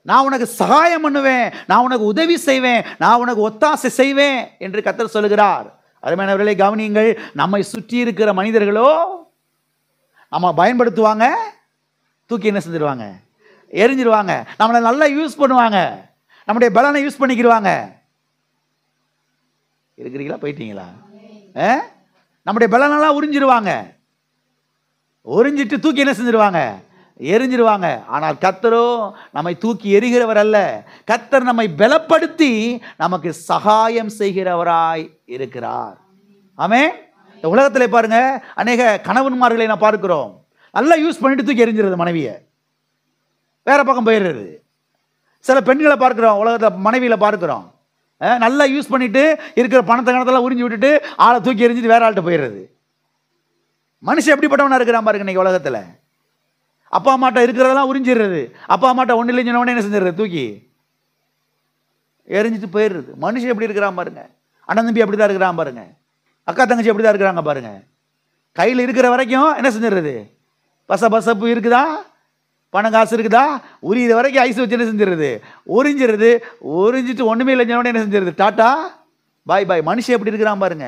நான் உனக்கு சகாயம் பண்ணுவேன், நான் உனக்கு உதவி செய்வேன், நான் உனக்கு ஒத்தாசை செய்வேன் என்று கர்த்தர் சொல்லுகிறார். அருமையானவர்களை கவனியுங்கள். நம்மை சுற்றி இருக்கிற மனிதர்களோ நம்ம பயன்படுத்துவாங்க, தூக்கி என்ன செஞ்சிருவாங்க? எரிஞ்சிருவாங்க. நம்மளை நல்லா யூஸ் பண்ணுவாங்க, நம்முடைய பலனை யூஸ் பண்ணிக்கிடுவாங்க. இருக்கிறீங்களா? போயிட்டீங்களா? நம்முடைய பலனெல்லாம் உறிஞ்சிருவாங்க. உறிஞ்சிட்டு தூக்கி என்ன செஞ்சிருவாங்க? எரிஞ்சிருவாங்க. ஆனால் கர்த்தரோ நம்மை தூக்கி எரிகிறவர் அல்ல. கர்த்தர் நம்மை பலப்படுத்தி நமக்கு சகாயம் செய்கிறவராய் இருக்கிறார். ஆமென். இந்த உலகத்தில் பாருங்க, அநேக கணவன்மார்களை நான் பார்க்கிறோம், நல்லா யூஸ் பண்ணிட்டு தூக்கி எரிஞ்சிருது மனைவியை, வேற பக்கம் போயிடுறது. சில பெண்களை பார்க்கிறோம், உலகத்தில் மனைவியில பார்க்கிறோம், நல்லா யூஸ் பண்ணிட்டு இருக்கிற பணத்தை கணத்தெல்லாம் உறிஞ்சி விட்டுட்டு ஆளை தூக்கி எரிஞ்சிட்டு வேற ஆள்கிட்ட போயிடுறது. மனுஷன் எப்படிப்பட்டவனா இருக்கிறான் பாருங்க இன்னைக்கு உலகத்தில். அப்பா அம்மாட்ட இருக்கிறதெல்லாம் உறிஞ்சிடுறது, அப்பா அம்மாட்ட ஒன்றும் இல்லைன்னு சொன்ன உடனே என்ன செஞ்சிடுறது? தூக்கி எரிஞ்சிட்டு போயிடுறது. மனுஷன் எப்படி இருக்கிறான் பாருங்க. அண்ணன் தம்பி அப்படி தான் இருக்கிறான் பாருங்க, அக்கா தங்கச்சி அப்படி தான் இருக்கிறாங்க பாருங்க. கையில் இருக்கிற வரைக்கும் என்ன செஞ்சிடுறது? பசப்பு இருக்குதா, பணம் காசு இருக்குதா, உரியிற வரைக்கும் ஐஸ் வச்சு என்ன செஞ்சிருது? உறிஞ்சிருது. உறிஞ்சிட்டு ஒன்றுமே இல்லைன்னு என்ன செஞ்சிருது? டாட்டா பாய் பாய். மனுஷன் எப்படி இருக்கிறான் பாருங்க.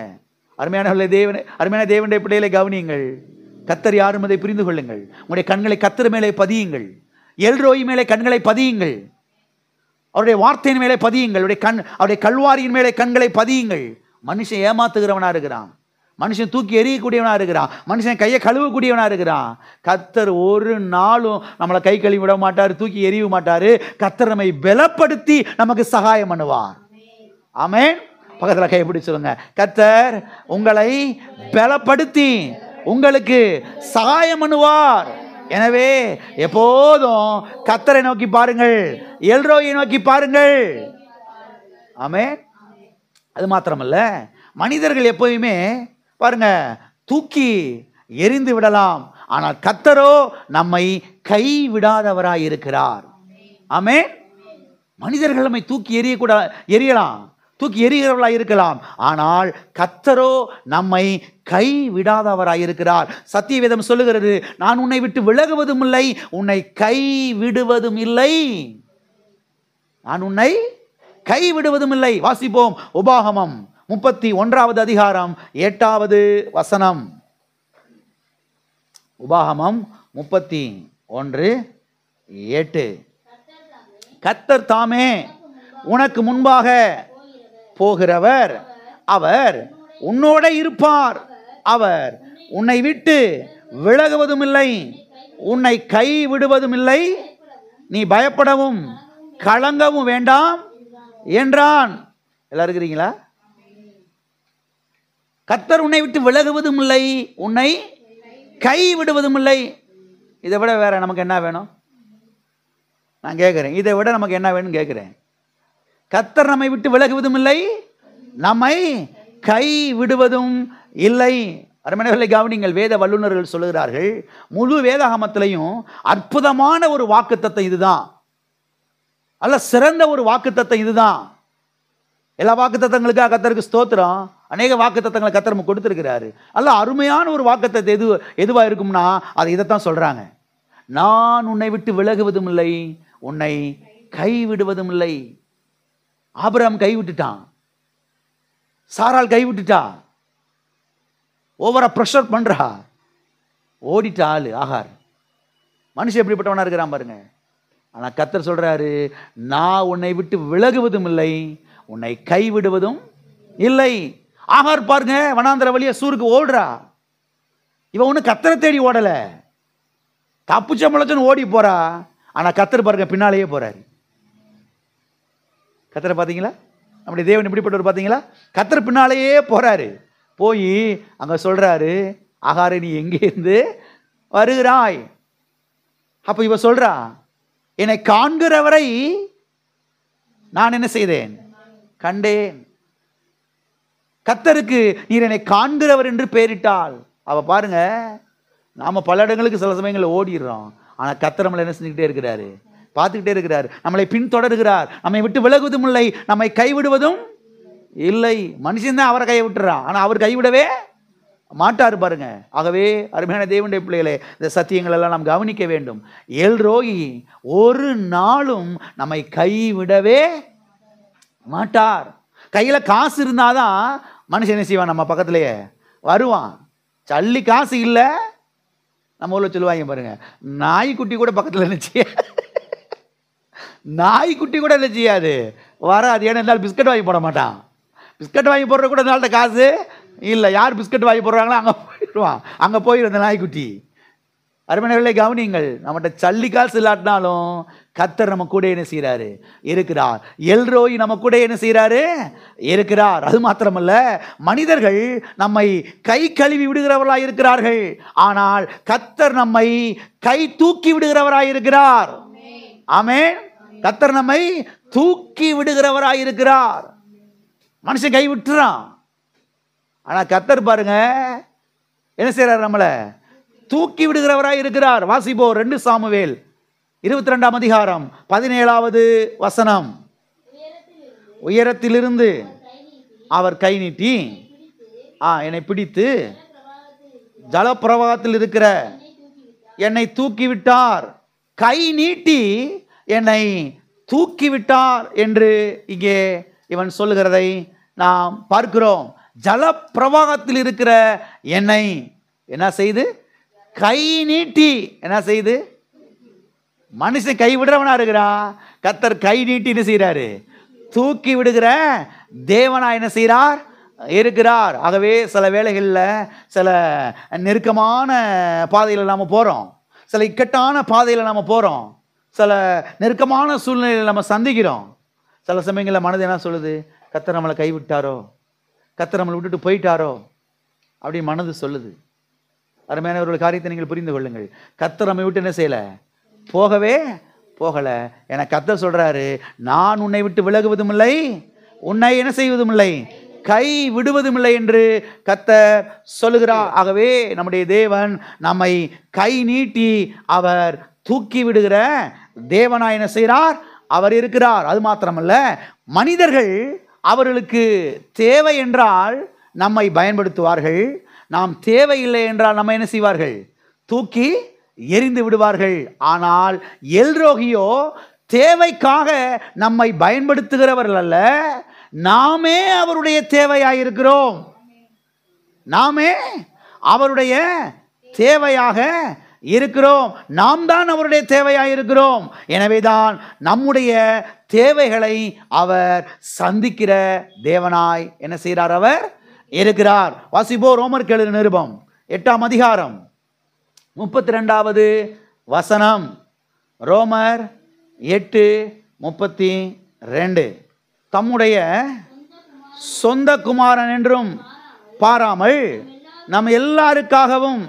அருமையான தேவனுடைய பிள்ளைகளை கவனியுங்கள். கர்த்தர் யாரும் அதை புரிந்து கொள்ளுங்கள். உங்களுடைய கண்களை கர்த்தர் மேலே பதியுங்கள். எல்ரோய் மேலே கண்களை பதியுங்கள். அவருடைய வார்த்தையின் மேலே பதியுங்கள். அவருடைய கல்வாரியின் மேலே கண்களை பதியுங்கள். மனுஷன் ஏமாத்துகிறவனா இருக்கிறான், மனுஷன் தூக்கி எறியக்கூடியவனா இருக்கிறான், மனுஷன் கையை கழுவக்கூடியவனா இருக்கிறான். கர்த்தர் ஒரு நாளும் நம்மளை கை கழுவி விட மாட்டார், தூக்கி எறிய மாட்டாரு. கர்த்தர் நம்மை பலப்படுத்தி நமக்கு சகாயம் பண்ணுவார். ஆமென். பக்கத்தில் கை பிடிச்சு சொல்லுங்க, கர்த்தர் உங்களை பலப்படுத்தி உங்களுக்கு சகாயம் பண்ணுவார். எனவே எப்போதும் கர்த்தரை நோக்கி பாருங்கள், எல்ரோயை நோக்கி பாருங்கள். ஆமென். அது மாத்திரமல்ல, மனிதர்கள் எப்போதுமே பாருங்க தூக்கி எரிந்து விடலாம், ஆனால் கர்த்தரோ நம்மை கை விடாதவராய் இருக்கிறார். ஆமென். மனிதர்கள் நம்மை தூக்கி எரியலாம், தூக்கி எறிகிறவர்களாய் இருக்கலாம், ஆனால் கர்த்தரோ நம்மை கை விடாதவராய் இருக்கிறார். சத்தியவேதம் சொல்லுகிறது, நான் உன்னை விட்டு விலகுவதும் இல்லை, உன்னை கை விடுவதும் இல்லை. நான் உன்னை கை விடுவதும் இல்லை. வாசிப்போம். உபாகமம் 31வது அதிகாரம் 8வது வசனம். உபாகமம் 31:8. கர்த்தர் தாமே உனக்கு முன்பாக போகிறவர், அவர் உன்னோட இருப்பார், அவர் உன்னை விட்டு விலகுவதும் இல்லை, உன்னை கை விடுவதும் இல்லை, நீ பயப்படவும் கலங்கவும் வேண்டாம் என்றான். எல்லாரும் இருக்கிறீங்களா? கர்த்தர் உன்னை விட்டு விலகுவதும் இல்லை, உன்னை கை விடுவதும் இல்லை. இதை விட வேற நமக்கு என்ன வேணும்? நான் கேட்கிறேன், இதை விட நமக்கு என்ன வேணும் கேட்கிறேன். கர்த்தர் நம்மை விட்டு விலகுவதும் இல்லை, நம்மை கை விடுவதும் இல்லை. அருமையானவர்களை கவனிங்கள். வேத வல்லுநர்கள் சொல்லுகிறார்கள், முழு வேதாகமத்திலையும் அற்புதமான ஒரு வாக்குத்தத்தம் இதுதான், அல்ல சிறந்த ஒரு வாக்குத்தத்தம் இதுதான். எல்லா வாக்குத்தத்தங்களுக்காக கர்த்தருக்கு ஸ்தோத்திரம். அநேக வாக்குத்தத்தங்களை கர்த்தர் நமக்கு கொடுத்திருக்கிறாரு. அல்ல அருமையான ஒரு வாக்குத்தத்தம் எதுவா இருக்கும்னா அது இதைத்தான் சொல்றாங்க, நான் உன்னை விட்டு விலகுவதும் இல்லை, உன்னை கை விடுவதும் இல்லை. ஆபிரகாம் கை விட்டுட்டான், சாராள் கை விட்டுட்டா, ஓவரா ப்ரெஷர் பண்றா. ஓடிட்ட ஆளு ஆகார். மனுஷன் எப்படிப்பட்டவனா இருக்கிறான் பாருங்க. ஆனா கர்த்தர் சொல்றாரு, நான் உன்னை விட்டு விலகுவதும் இல்லை, உன்னை கைவிடுவதும் இல்லை. ஆகார் பாருங்க, வனாந்தர வழியா சூருக்கு ஓடுறா. இவன் ஒண்ணு கர்த்தரை தேடி ஓடல, தப்புச்ச முளைச்சன்னு ஓடி போறா. ஆனா கர்த்தர் பாருங்க பின்னாலேயே போறாரு. கர்த்தரை பாத்தீங்களா? நம்முடைய தேவன் எப்படிப்பட்டவர் பாத்தீங்களா? கர்த்தர் பின்னாலேயே போறாரு. போய் அங்க சொல்றாரு, ஆகாரே நீ எங்கே இருந்து வருகிறாய்? அப்ப இவ சொல்றா, என்னை காண்கிறவரை நான் என்ன செய்தேன்? கண்டேன். கர்த்தருக்கு நீர் என்னை காண்கிறவர் என்று பெயரிட்டாள். அவ பாருங்க, நாம பல இடங்களுக்கு சில சமயங்களில் ஓடிடுறோம். ஆனா கர்த்தர் நம்மளை என்ன செஞ்சுக்கிட்டே இருக்கிறாரு? பார்த்துக்கிட்டே இருக்கிறார். நம்மளை பின்தொடர்கிறார். நம்மை விட்டு விலகுவதும் இல்லை, நம்மை கைவிடுவதும் இல்லை. மனுஷன் தான் அவரை கை விட்டுறான், ஆனா அவர் கைவிடவே மாட்டார் பாருங்க. ஆகவே அருமையான தேவனுடைய பிள்ளைகளே, இந்த சத்தியங்கள் எல்லாம் நாம் கவனிக்க வேண்டும். எல்ரோயி ஒரு நாளும் நம்மை கைவிடவே மாட்டார். கையில காசு இருந்தாதான் மனுஷன் என்ன செய்வான்? நம்ம பக்கத்திலேயே வருவான். சல்லி காசு இல்ல, நம்ம ஊர்ல சொல்லுவாங்க பாருங்க, நாய்க்குட்டி கூட பக்கத்துல என்ன செய்ய, நாய்க்குட்டி கூட என்ன செய்யாது, வராது. ஏன்னா பிஸ்கட் வாங்கி போட மாட்டான். பிஸ்கட் வாங்கி போடுற கூட நாள்கிட்ட காசு இல்லை. யார் பிஸ்கட் வாங்கி போடுறாங்களோ அங்கே போயிடுவான். அங்கே போயிடும் அந்த நாய்க்குட்டி. அருமையானவர்களே கவனியுங்கள், நம்மகிட்ட சல்லி காசு இல்லாட்டினாலும் கர்த்தர் நம்ம கூட என்ன செய்கிறாரு? இருக்கிறார். எல்ரோய் நம்ம கூட என்ன செய்கிறாரு? இருக்கிறார். அது மாத்திரமல்ல, மனிதர்கள் நம்மை கை கழுவி விடுகிறவர்களாய் இருக்கிறார்கள், ஆனால் கர்த்தர் நம்மை கை தூக்கி விடுகிறவராய் இருக்கிறார். ஆமென். கர்த்தர் நம்மை தூக்கி விடுகிறவராய் இருக்கிறார். மனுஷன் கை விட்டுறான், ஆனா கர்த்தர் பாருங்க என்ன செய்யறார்? நம்மளை தூக்கி விடுகிறவராய் இருக்கிறார். வாசிப்போ 2 சாமுவேல் 22ஆம் அதிகாரம் 17வது வசனம். உயரத்திலிருந்து அவர் கை நீட்டி என்னை பிடித்து ஜலப்பிரவாகத்தில் இருக்கிற என்னை தூக்கி விட்டார். கை நீட்டி என்னை தூக்கி விட்டார் என்று இங்கே இவன் சொல்லுகிறதை நாம் பார்க்கிறோம். ஜலப்பிரவாகத்தில் இருக்கிற என்னை என்ன செய்து? கை நீட்டி என்ன செய்து? மனுஷன் கை விடுறவனா இருக்கிறான், கர்த்தர் கை நீட்டி என்ன செய்யறாரு? தூக்கி விடுகிற தேவனா என்ன செய்கிறார்? இருக்கிறார். ஆகவே சில வேளைகளில் சில நெருக்கமான பாதையில் நாம் போகிறோம், சில இக்கட்டான பாதையில் நாம் போகிறோம், சில நெருக்கமான சூழ்நிலையில் நம்ம சந்திக்கிறோம். சில சமயங்களில் மனது என்ன சொல்லுது? கர்த்தர் நம்மளை கைவிட்டாரோ, கர்த்தர் நம்மளை விட்டுட்டு போயிட்டாரோ அப்படி மனது சொல்லுது. அருமையான ஒரு காரியத்தை நீங்கள் புரிந்து கொள்ளுங்கள். கர்த்தர் நம்மை விட்டு என்ன செய்யலை? போகவே போகலை. என கர்த்தர் சொல்றாரு, நான் உன்னை விட்டு விலகுவதும் இல்லை, உன்னை என்ன செய்வதும் இல்லை, கை விடுவதும் இல்லை என்று கர்த்தர் சொல்லுகிறார். ஆகவே நம்முடைய தேவன் நம்மை கை நீட்டி அவர் தூக்கி விடுகிற தேவனா என்ன செய்கிறார்? அவர் இருக்கிறார். அது மாத்திரமல்ல, மனிதர்கள் அவர்களுக்கு தேவை என்றால் நம்மை பயன்படுத்துவார்கள், நாம் தேவையில்லை என்றால் நம்ம என்ன செய்வார்கள்? தூக்கி எரிந்து விடுவார்கள். ஆனால் எல்ரோகியோ தேவைக்காக நம்மை பயன்படுத்துகிறவர்கள் அல்ல, நாமே அவருடைய தேவையாயிருக்கிறோம். நாமே அவருடைய தேவையாக இருக்கிறோம். நாம் தான் அவருடைய தேவையாக இருக்கிறோம். எனவேதான் நம்முடைய தேவைகளை அவர் சந்திக்கிற தேவனாய் என்ன செய்கிறார்? அவர் இருக்கிறார். வாசிப்போ ரோமர் எழுதின நிருபம் 8ஆம் அதிகாரம் 32வது வசனம். ரோமர் 8:32. தம்முடைய சொந்த குமாரன் என்றும் பாராமல் நம் எல்லாருக்காகவும்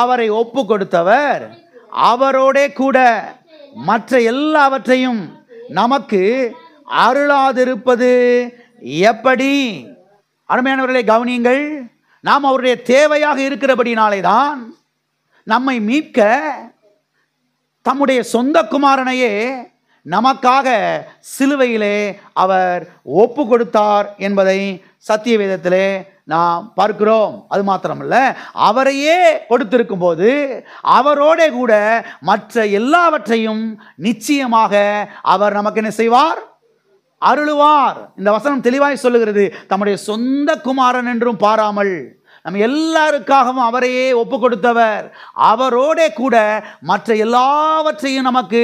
அவரை ஒப்பு கொடுத்தவர் அவரோடே கூட மற்ற எல்லாவற்றையும் நமக்கு அருளாதிருப்பது எப்படி? அருமையானவர்களை கவனியுங்கள். நாம் அவருடைய தேவையாக இருக்கிறபடினாலே தான் நம்மை மீட்க தம்முடைய சொந்த குமாரனையே நமக்காக சிலுவையிலே அவர் ஒப்பு கொடுத்தார் என்பதை சத்திய வேதத்திலே நாம் பார்க்கிறோம். அது மாத்திரமல்ல, அவரையே கொடுத்திருக்கும் போது அவரோட கூட மற்ற எல்லாவற்றையும் நிச்சயமாக அவர் நமக்கு என்ன செய்வார்? அருளுவார். இந்த வசனம் தெளிவாய் சொல்லுகிறது, தம்முடைய சொந்த குமாரன் என்றும் பாராமல் நம்ம எல்லாருக்காகவும் அவரையே ஒப்பு கொடுத்தவர். அவரோட கூட மற்ற எல்லாவற்றையும் நமக்கு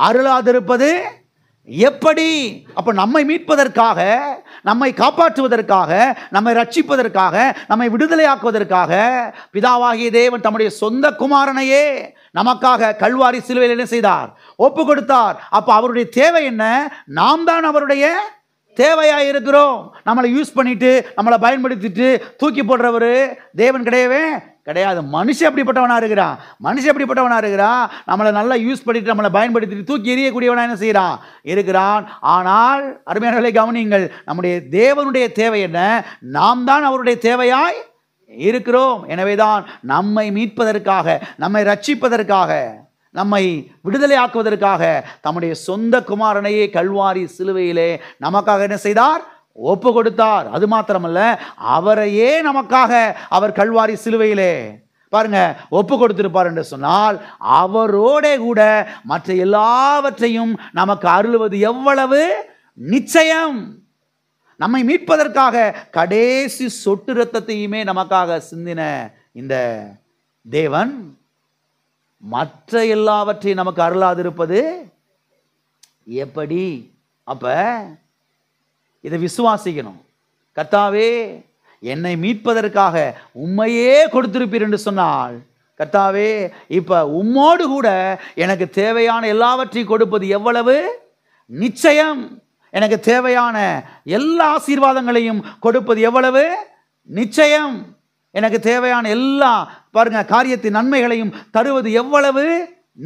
அருளாதிருப்பது எப்படி? அப்ப நம்மை மீட்பதற்காக, நம்மை காப்பாற்றுவதற்காக, நம்மை ரட்சிப்பதற்காக, நம்மை விடுதலையாக்குவதற்காக பிதாவாகிய தேவன் தம்முடைய சொந்த குமாரனையே நமக்காக கல்வாரி சிலுவையில் என்ன செய்தார்? ஒப்பு கொடுத்தார். அப்ப அவருடைய தேவை என்ன? நாம் தான் அவருடைய தேவையாக இருக்கிறோம். நம்மளை யூஸ் பண்ணிட்டு, நம்மளை பயன்படுத்திட்டு தூக்கி போடுறவர் தேவன் கிடையவே கிடையாது. மனுஷன் எப்படிப்பட்டவனா இருக்கிறான்? மனுஷன் எப்படிப்பட்டவனா இருக்கிறான்? நம்மளை நல்லா யூஸ் பண்ணிட்டு, நம்மளை பயன்படுத்திட்டு தூக்கி எறியக்கூடியவனா என்ன செய்யறான்? இருக்கிறான். ஆனால் அருமையானவர்களை கவனியுங்கள், நம்முடைய தேவனுடைய தேவை என்ன? நாம் தான் அவருடைய தேவையாய் இருக்கிறோம். எனவேதான் நம்மை மீட்பதற்காக, நம்மை ரட்சிப்பதற்காக, நம்மை விடுதலை ஆக்குவதற்காக தம்முடைய சொந்த குமாரனையே கல்வாரி சிலுவையிலே நமக்காக என்ன செய்தார்? ஒப்பு கொடுத்தார். அது மாத்திரமல்ல, அவரையே நமக்காக அவர் கல்வாரி சிலுவையிலே பாருங்க ஒப்பு கொடுத்திருப்பார் என்று சொன்னால், அவரோட கூட மற்ற எல்லாவற்றையும் நமக்கு அருளுவது எவ்வளவு நிச்சயம். நம்மை மீட்பதற்காக கடைசி சொட்டு இரத்தத்தையுமே நமக்காக சிந்தின இந்த தேவன் மற்ற எல்லாவற்றையும் நமக்கு அருளாதிருப்பது எப்படி? அப்ப இதை விசுவாசிக்கணும். கர்த்தாவே, என்னை மீட்பதற்காக உம்மையே கொடுத்திருப்பீர் என்று சொன்னால், கர்த்தாவே இப்ப உம்மோடு கூட எனக்கு தேவையான எல்லாவற்றையும் கொடுப்பது எவ்வளவு நிச்சயம். எனக்கு தேவையான எல்லா ஆசீர்வாதங்களையும் கொடுப்பது எவ்வளவு நிச்சயம். எனக்கு தேவையான எல்லா பாருங்க காரியத்தின் நன்மைகளையும் தருவது எவ்வளவு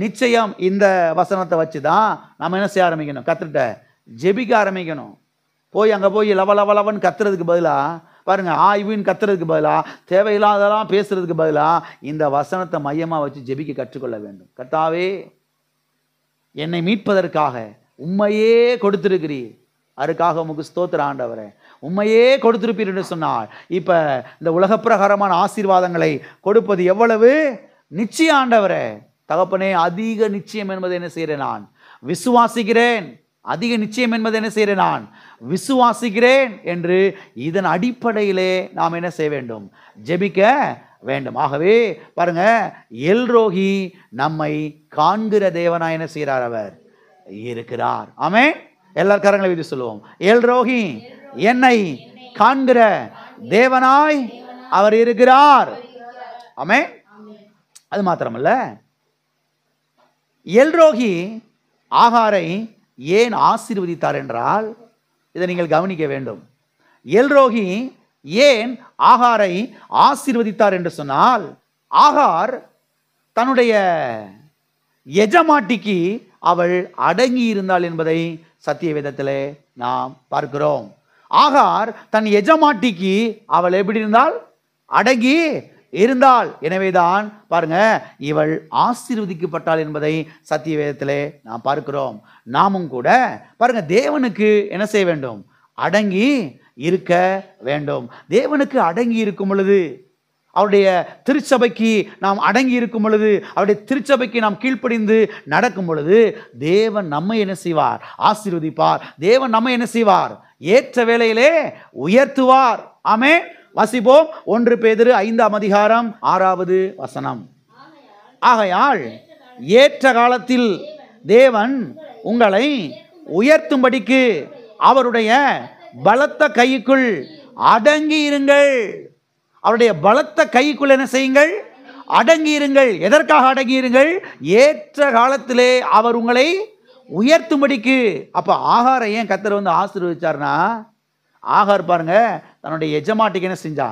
நிச்சயம். இந்த வசனத்தை வச்சுதான் நம்ம என்ன செய்ய ஆரம்பிக்கணும்? கர்த்தர்கிட்ட ஜெபிக்க ஆரம்பிக்கணும். போய் அங்கே போய் லவன் கத்துறதுக்கு பதிலாக பாருங்க, ஆய்வின் கத்துறதுக்கு பதிலாக, தேவையில்லாதெல்லாம் பேசுறதுக்கு பதிலாக இந்த வசனத்தை மையமாக வச்சு ஜெபிக்க கற்றுக்கொள்ள வேண்டும். கர்த்தாவே, என்னை மீட்பதற்காக உம்மையே கொடுத்திருக்கிறீர், அதுக்காக உமக்கு ஸ்தோத்திர ஆண்டவரே. உம்மையே கொடுத்திருப்பீர் என்று சொன்னார். இப்ப இந்த உலக பிரகாரமான ஆசீர்வாதங்களை கொடுப்பது எவ்வளவு நிச்சயம் ஆண்டவரே. தகப்பனே, அதிக நிச்சயம் என்பதை என்ன செய்கிறேன்? நான் விசுவாசிக்கிறேன். அதிக நிச்சயம் என்பதை என்ன செய்கிறேன்? நான் விசுவாசிக்கிறேன் என்று இதன் அடிப்படையிலே நாம் என்ன செய்ய வேண்டும்? ஜெபிக்க வேண்டும். ஆகவே பாருங்க, எல்ரோகி நம்மை காண்கிற தேவனாய் என்ன செய்கிறார்? அவர் இருக்கிறார். ஆமென். எல்லார் கரங்களை வைத்து சொல்லுவோம், எல்ரோகி என்னை காண்கிற தேவனாய் அவர் இருக்கிறார். ஆமென். அது மாத்திரமல்ல, எல்ரோகி ஆகாரை ஏன் ஆசீர்வதித்தார் என்றால், இதை நீங்கள் கவனிக்க வேண்டும். எல்ரோகி ஏன் ஆகாரை ஆசீர்வதித்தார் என்று சொன்னால், ஆகார் தன்னுடைய எஜமாட்டிக்கு அவள் அடங்கி இருந்தாள் என்பதை சத்திய வேதத்திலே நாம் பார்க்கிறோம். ஆகார் தன் எஜமாட்டிக்கு அவள் எப்படி இருந்தால்? அடங்கி இருந்தாள். எனவேதான் பாருங்க, இவள் ஆசீர்வதிக்கப்பட்டாள் என்பதை சத்திய வேதத்திலே நாம் பார்க்கிறோம். நாமும் கூட பாருங்க, தேவனுக்கு என்ன செய்ய வேண்டும்? அடங்கி இருக்க வேண்டும். தேவனுக்கு அடங்கி இருக்கும் பொழுது, அவருடைய திருச்சபைக்கு நாம் அடங்கி இருக்கும் பொழுது, அவருடைய திருச்சபைக்கு நாம் கீழ்ப்படிந்து நடக்கும் பொழுது, தேவன் நம்மை என்ன செய்வார்? ஆசீர்வதிப்பார். தேவன் நம்மை என்ன செய்வார்? ஏற்ற வேளையிலே உயர்த்துவார். ஆமென். வாசிப்போம். 1 பேதுரு 5ஆம் அதிகாரம் 6வது வசனம். ஆகையால் ஏற்ற காலத்தில் தேவன் உங்களை உயர்த்தும்படிக்கு அவருடைய பலத்த கைக்குள் அடங்கி இருங்கள். அவருடைய பலத்த கைக்குள் என்ன செய்யுங்கள்? அடங்கி இருங்கள். எதற்காக அடங்கி இருங்கள்? ஏற்ற காலத்திலே அவர் உங்களை உயர்த்தும்படிக்கு. அப்ப ஆகாரை ஏன் கர்த்தர் வந்து ஆசீர்வதிச்சார்னா, ஆகார் பாருங்க தன்னுடைய எஜமாட்டிக்கு என்ன செஞ்சா?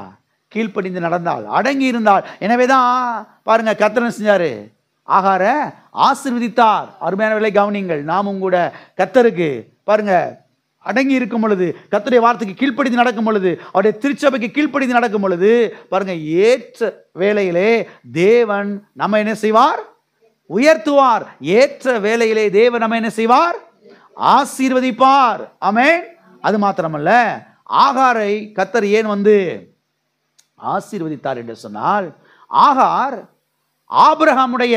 கீழ்ப்படிந்து நடந்தாள், அடங்கி இருந்தாள். எனவேதான் பாருங்க கர்த்தர் என்ன செஞ்சாரு? ஆகாரை ஆசீர்வதித்தார். அருமையானவர்களை கவனிங்கள், நாமும் கூட கர்த்தருக்கு பாருங்க அடங்கி இருக்கும் பொழுது, கர்த்தருடைய வார்த்தைக்கு கீழ்ப்படிந்து நடக்கும் பொழுது, அவருடைய திருச்சபைக்கு கீழ்ப்படிந்து நடக்கும் பொழுது பாருங்க, ஏற்ற வேளையிலே தேவன் நம்ம என்ன செய்வார்? உயர்த்துவார். ஏற்ற வேளையிலே தேவன் நம்ம என்ன செய்வார்? ஆசீர்வதிப்பார். ஆமென். அது மாத்திரமல்ல, ஆகாரை கர்த்தர் ஏன் வந்து ஆசீர்வதித்தார் என்று சொன்னால், ஆகார் ஆபிரகாமுடைய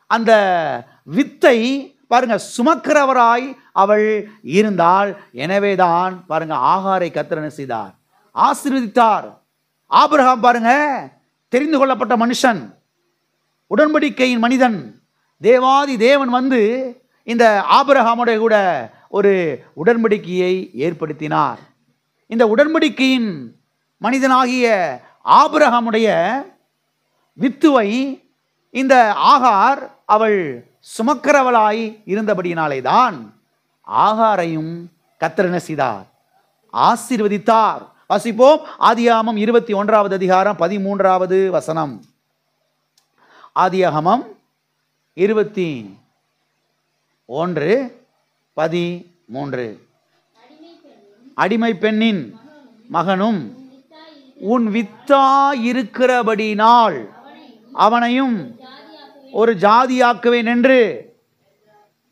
அந்த வித்தை பாருங்க சுமக்கிறவராய் அவள் இருந்தாள். எனவேதான் பாருங்க ஆகாரை கர்த்தர் என்ன செய்தார்? ஆசீர்வதித்தார். ஆபிரகாம் பாருங்க, தெரிந்து கொள்ளப்பட்ட மனுஷன், உடன்படிக்கையின் மனிதன். தேவாதி தேவன் வந்து இந்த ஆபிரகாமுடைய கூட ஒரு உடன்படிக்கையை ஏற்படுத்தினார். இந்த உடன்படிக்கையின் மனிதனாகிய ஆபிரகாமுடைய வித்துவை இந்த ஆகார் அவள் சுமக்கிறவளாய் இருந்தபடியினாலே தான் ஆகாரையும் கர்த்தர் என்ன செய்தார்? ஆசீர்வதித்தார். வாசிப்போம். ஆதியாகமம் 21வது அதிகாரம் 13வது வசனம். ஆதியாகமம் 21:13. அடிமை பெண்ணின் மகனும் உன் வித்தாயிருக்கிறபடினால் அவனையும் ஒரு ஜாதியாக்குவேன்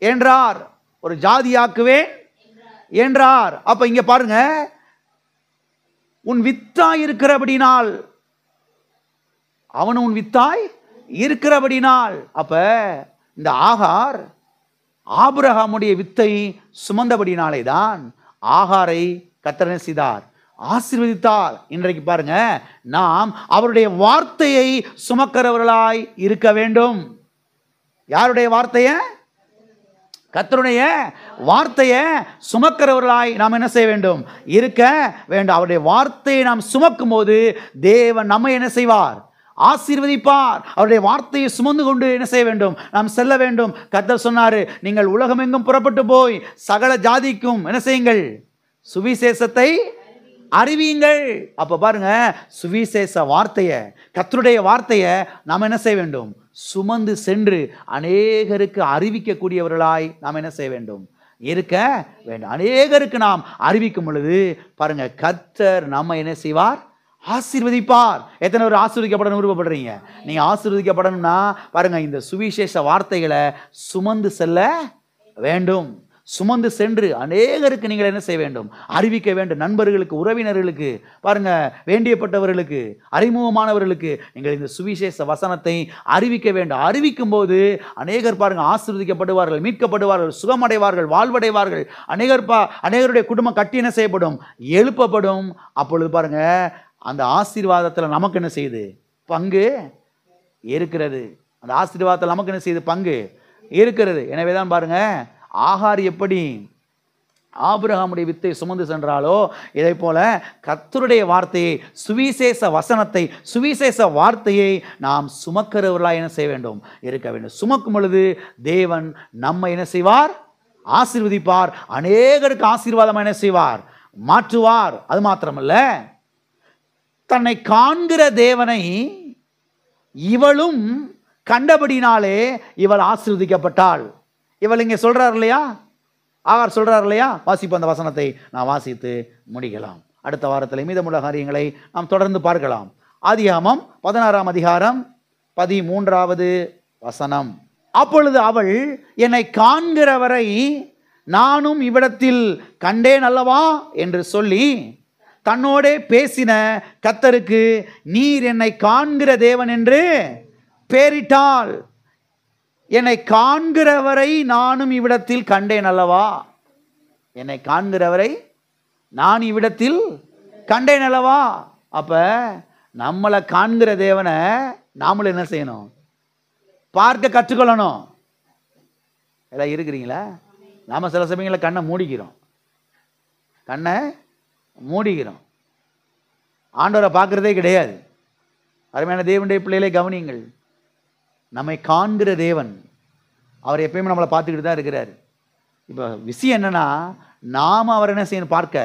என்றார். ஒரு ஜாதியாக்குவேன் என்றார். அப்ப இங்க பாருங்க, உன் வித்தாய் இருக்கிறபடினால், அவனு உன் வித்தாய் இருக்கிறபடினால். அப்ப இந்த ஆகார் ஆபிரகாமுடைய வித்தை சுமந்தபடினாலே தான் ஆகாரை கர்த்தர் என்ன செய்தார்? ஆசீர்வதித்தார். இன்றைக்கு பாருங்க, நாம் அவருடைய வார்த்தையை சுமக்கிறவர்களாய் இருக்க வேண்டும். யாருடைய வார்த்தைய? கர்த்தருடைய வார்த்தையை சுமக்கிறவர்களாய் நாம் என்ன செய்ய வேண்டும்? இருக்க வேண்டும். அவருடைய வார்த்தையை நாம் சுமக்கும் போது தேவன் நம்மை என்ன செய்வார்? ஆசீர்வதிப்பார். அவருடைய வார்த்தையை சுமந்து கொண்டு என்ன செய்ய வேண்டும்? நாம் செல்ல வேண்டும். கர்த்தர் சொன்னாரு, நீங்கள் உலகமெங்கும் புறப்பட்டு போய் சகல ஜாதிக்கும் என்ன செய்யுங்கள்? சுவிசேஷத்தை அறிவியுங்கள். அப்ப பாருங்க, சுவிசேஷ வார்த்தையை, கர்த்தருடைய வார்த்தையை நாம் என்ன செய்ய வேண்டும்? சுமந்து சென்று அநேகருக்கு அறிவிக்கக்கூடியவர்களாய் நாம் என்ன செய்ய வேண்டும்? இருக்க வேண்டும். அநேகருக்கு நாம் அறிவிக்கும் பொழுது பாருங்க, கர்த்தர் நம்ம என்ன செய்வார்? ஆசீர்வதிப்பார். எத்தனை பேர் ஆசீர்வதிக்கப்படணும் விருப்பப்படுறீங்க? நீங்க ஆசீர்வதிக்கப்படணும்னா பாருங்க, இந்த சுவிசேஷ வார்த்தைகளை சுமந்து செல்ல வேண்டும். சுமந்து சென்று அநேகருக்கு நீங்கள் என்ன செய்ய வேண்டும்? அறிவிக்க வேண்டும். நண்பர்களுக்கு, உறவினர்களுக்கு, பாருங்க, வேண்டியப்பட்டவர்களுக்கு, அறிமுகமானவர்களுக்கு நீங்கள் இந்த சுவிசேஷ வசனத்தை அறிவிக்க வேண்டும். அறிவிக்கும் போது அநேகர் பாருங்க ஆசீர்வதிக்கப்படுவார்கள், மீட்கப்படுவார்கள், சுகமடைவார்கள், வாழ்வடைவார்கள். அநேகருடைய குடும்பம் கட்டி என்ன செய்யப்படும்? எழுப்பப்படும். அப்பொழுது பாருங்க, அந்த ஆசீர்வாதத்தில் நமக்கு என்ன செய்யுது? பங்கு இருக்கிறது. அந்த ஆசீர்வாதத்தில் நமக்கு என்ன செய்யுது? பங்கு இருக்கிறது. எனவே தான் பாருங்க, ஆகார் எப்படி ஆபிரகாமுடைய வித்தை சுமந்து சென்றாலோ, இதை போல கர்த்தருடைய வார்த்தையை, சுவிசேஷ வசனத்தை, சுவிசேஷ வார்த்தையை நாம் சுமக்கிறவர்களாக என்ன செய்ய வேண்டும்? இருக்க வேண்டும். சுமக்கும் பொழுது தேவன் நம்மை என்ன செய்வார்? ஆசீர்வதிப்பார். அநேகருக்கு ஆசீர்வாதம் என்ன செய்வார்? மாற்றுவார். அது மாத்திரமல்ல, தன்னை காண்கிற தேவனை இவளும் கண்டபடினாலே இவள் ஆசீர்வதிக்கப்பட்டாள். இவள் இங்கே சொல்றார் இல்லையா? ஆகார் சொல்றார் இல்லையா? வாசிப்பு அந்த வசனத்தை நான் வாசித்து முடிக்கலாம். அடுத்த வாரத்தில் மீதமுள்ள காரியங்களை நாம் தொடர்ந்து பார்க்கலாம். ஆதியாகமம் 16ஆம் அதிகாரம் 13வது வசனம். அப்பொழுது அவள், என்னை காண்கிறவரை நானும் இவ்விடத்தில் கண்டேன் அல்லவா என்று சொல்லி தன்னோடே பேசின கர்த்தருக்கு நீர் என்னை காண்கிற தேவன் என்று பெயரிட்டாள். என்னை காண்கிறவரை நானும் இவ்விடத்தில் கண்டேன் அல்லவா? என்னை காண்கிறவரை நான் இவ்விடத்தில் கண்டேன் அல்லவா? அப்ப நம்மளை காண்கிற தேவனை நாமளும் என்ன செய்யணும்? பார்க்க கற்றுக்கொள்ளணும். எல்லாம் இருக்கிறீங்களா? நாம சில சமயங்களில் கண்ணை மூடிக்கிறோம். ஆண்டவரை பார்க்கறதே கிடையாது. அருமையான தேவனுடைய பிள்ளைகளை கவனியுங்கள். நம்மை காண்கிற தேவன், அவர் எப்பயுமே நம்மளை பார்த்துக்கிட்டு தான் இருக்கிறார். இப்போ விஷயம் என்னன்னா, நாம் அவர் என்ன செய்யணும்? பார்க்க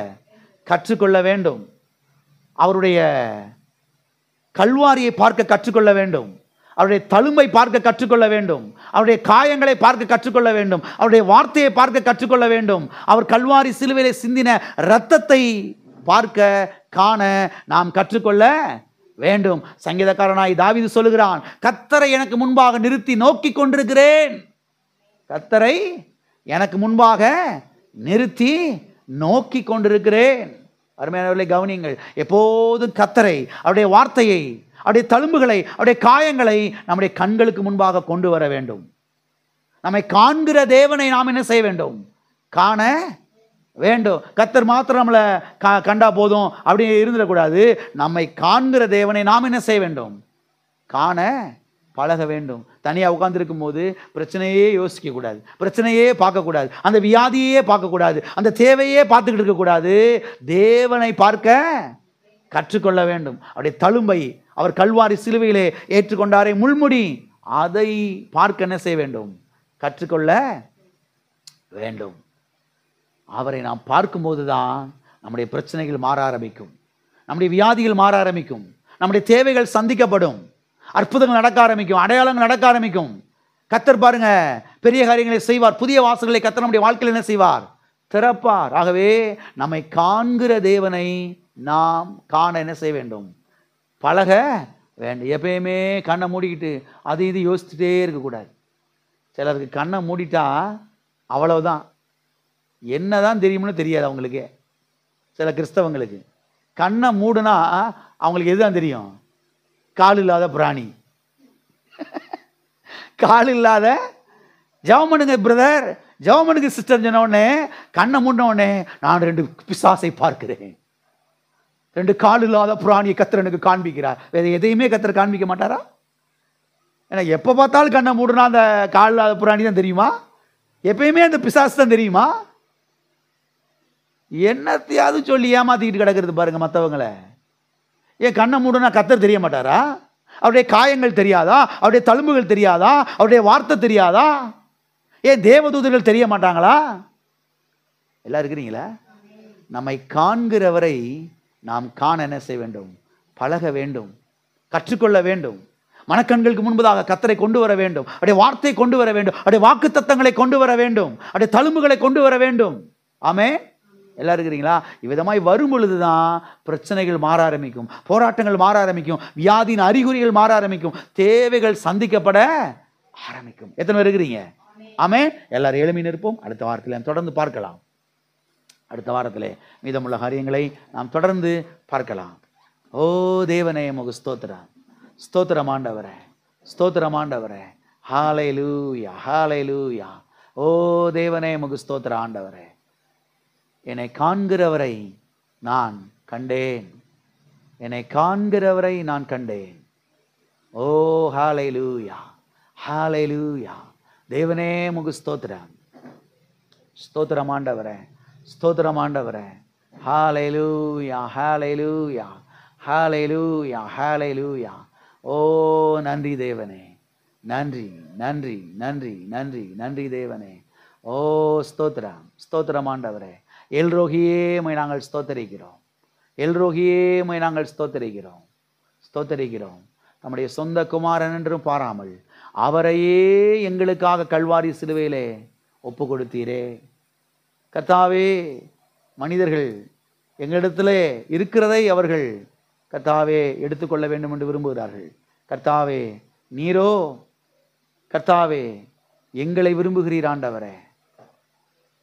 கற்றுக்கொள்ள வேண்டும். அவருடைய கல்வாரியை பார்க்க கற்றுக்கொள்ள வேண்டும். அவருடைய தழும்பை பார்க்க கற்றுக்கொள்ள வேண்டும். அவருடைய காயங்களை பார்க்க கற்றுக்கொள்ள வேண்டும். அவருடைய வார்த்தையை பார்க்க கற்றுக்கொள்ள வேண்டும். அவர் கல்வாரி சிலுவையிலே சிந்தின இரத்தத்தை பார்க்க காண நாம் கற்றுக்கொள்ள வேண்டும். சங்கீதக்காரனாய் தாவீது சொல்லுகிறான், கர்த்தரை எனக்கு முன்பாக நிறுத்தி நோக்கி கொண்டிருக்கிறேன். கர்த்தரை எனக்கு முன்பாக நிறுத்தி நோக்கி கொண்டிருக்கிறேன். அருமையானவர்களை கவனியுங்கள். எப்போதும் கர்த்தரை, அவருடைய வார்த்தையை, அவருடைய தழும்புகளை, அவருடைய காயங்களை நம்முடைய கண்களுக்கு முன்பாக கொண்டு வர வேண்டும். நம்மை காண்கிற தேவனை நாம் என்ன செய்ய வேண்டும்? காண வேண்டும். கர்த்தர் மாத்திரம் நம்மளை கண்டா போதும் அப்படி இருந்துடக்கூடாது. நம்மை காண்கிற தேவனை நாம் என்ன செய்ய வேண்டும்? காண பழக வேண்டும். தனியாக உட்கார்ந்துருக்கும் போது பிரச்சனையே யோசிக்க கூடாது, பிரச்சனையே பார்க்கக்கூடாது, அந்த வியாதியே பார்க்கக்கூடாது, அந்த தேவையே பார்த்துக்கிட்டு இருக்கக்கூடாது. தேவனை பார்க்க கற்றுக்கொள்ள வேண்டும். அவருடைய தழும்பை, அவர் கல்வாரி சிலுவையிலே ஏற்றுக்கொண்டாரே முள்முடி, அதை பார்க்க என்ன செய்ய வேண்டும்? கற்றுக்கொள்ள வேண்டும். அவரை நாம் பார்க்கும்போது தான் நம்முடைய பிரச்சனைகள் மாற ஆரம்பிக்கும், நம்முடைய வியாதிகள் மாற ஆரம்பிக்கும், நம்முடைய தேவைகள் சந்திக்கப்படும், அற்புதங்கள் நடக்க ஆரம்பிக்கும், அடையாளங்கள் நடக்க ஆரம்பிக்கும். கர்த்தர் பாருங்க பெரிய காரியங்களை செய்வார். புதிய வாசல்களை கர்த்தர் நம்முடைய வாழ்க்கையில் என்ன செய்வார்? திறப்பார். ஆகவே நம்மை காண்கிற தேவனை நாம் காண என்ன செய்ய வேண்டும்? பழக வேண்டும். எப்பயுமே கண்ணை மூடிக்கிட்டு அது இது யோசிச்சுட்டே இருக்கக்கூடாது. சிலருக்கு கண்ணை மூடிட்டா அவ்வளவுதான், என்னதான் தெரியும்னு தெரியாது அவங்களுக்கே. சில கிறிஸ்தவங்களுக்கு கண்ணை மூடுனா அவங்களுக்கு எதுதான் தெரியும்? கால் இல்லாத பிராணி, கால் இல்லாத. ஜெபம் பண்ணுங்க பிரதர், ஜெபம் பண்ணுங்க சிஸ்டர் சொன்ன உடனே, கண்ணை மூடின உடனே நான் 2 பிசாசை பார்க்கிறேன், 2 கால் இல்லாத பிராணியை கர்த்தர் எனக்கு காண்பிக்கிறார். வேற எதையுமே கர்த்தர் காண்பிக்க மாட்டாரா? ஏன்னா எப்போ பார்த்தாலும் கண்ணை மூடுனா அந்த கால் இல்லாத பிராணி தான் தெரியுமா? எப்பயுமே அந்த பிசாசு தான் தெரியுமா? என்னத்தையாவது சொல்லி ஏமாத்திக்கிட்டு கிடக்கிறது பாருங்க மற்றவங்களை. ஏன் கண்ணை மூடுனா கர்த்தர் தெரிய மாட்டாரா? அவருடைய காயங்கள் தெரியாதா? அவருடைய தழும்புகள் தெரியாதா? அவருடைய வார்த்தை தெரியாதா? ஏன் தேவதூதர்கள் தெரிய மாட்டாங்களா? எல்லாம் இருக்கிறீங்களா? நம்மை காண்கிறவரை நாம் காண என்ன செய்ய வேண்டும்? பழக வேண்டும், கற்றுக்கொள்ள வேண்டும். மனக்கண்களுக்கு முன்பதாக கர்த்தரை கொண்டு வர வேண்டும், அவருடைய வார்த்தை கொண்டு வர வேண்டும், அவருடைய வாக்கு தத்தங்களை கொண்டு வர வேண்டும், அவருடைய தழும்புகளை கொண்டு வர வேண்டும். ஆமென். எல்லாம் இருக்கிறீங்களா? இவ்விதமாய் வரும் பொழுதுதான் பிரச்சனைகள் மாற ஆரம்பிக்கும், போராட்டங்கள் மாற ஆரம்பிக்கும், வியாதியின் அறிகுறிகள் மாற ஆரம்பிக்கும், தேவைகள் சந்திக்கப்பட ஆரம்பிக்கும். எத்தனை பேர் இருக்கிறீங்க? ஆமென். எல்லாரும் எழுமி நிற்போம். அடுத்த வாரத்தில் தொடர்ந்து பார்க்கலாம். அடுத்த வாரத்திலே மீதமுள்ள காரியங்களை நாம் தொடர்ந்து பார்க்கலாம். ஓ தேவனே உமக்கு ஸ்தோத்திரம், ஸ்தோத்திரம் ஆண்டவரே, ஸ்தோத்திரம் ஆண்டவரே. ஹல்லேலூயா, ஹல்லேலூயா. ஓ தேவனே உமக்கு ஸ்தோத்திரம் ஆண்டவரே. என்னை காண்கிறவரை நான் கண்டேன், என்னை காண்கிறவரை நான் கண்டேன். ஓ ஹல்லேலூயா, ஹல்லேலூயா. தேவனே உமக்கு ஸ்தோத்திரம், ஸ்தோத்திரம் ஆண்டவரே, ஸ்தோத்திரம் ஆண்டவரே. ஹல்லேலூயா, ஹல்லேலூயா, ஹல்லேலூயா, ஹல்லேலூயா. ஓ நன்றி தேவனே, நன்றி நன்றி நன்றி நன்றி நன்றி தேவனே. ஓ ஸ்தோத்திரம், ஸ்தோத்திரம் ஆண்டவரே. எல்ரோகியே உம்மை நாங்கள் ஸ்தோத்தரிக்கிறோம், எல்ரோகியே உம்மை நாங்கள் ஸ்தோத்தரிக்கிறோம், ஸ்தோத்தரிக்கிறோம். நம்முடைய சொந்த குமாரன் என்றும் பாராமல் அவரையே எங்களுக்காக கல்வாரி சிலுவையிலே ஒப்பு கொடுத்தீரே கர்த்தாவே. மனிதர்கள் எங்களிடத்திலே இருக்கிறதை அவர்கள் கர்த்தாவே எடுத்துக்கொள்ள வேண்டும் என்று விரும்புகிறார்கள். கர்த்தாவே நீரோ கர்த்தாவே எங்களை விரும்புகிறீர் ஆண்டவரே.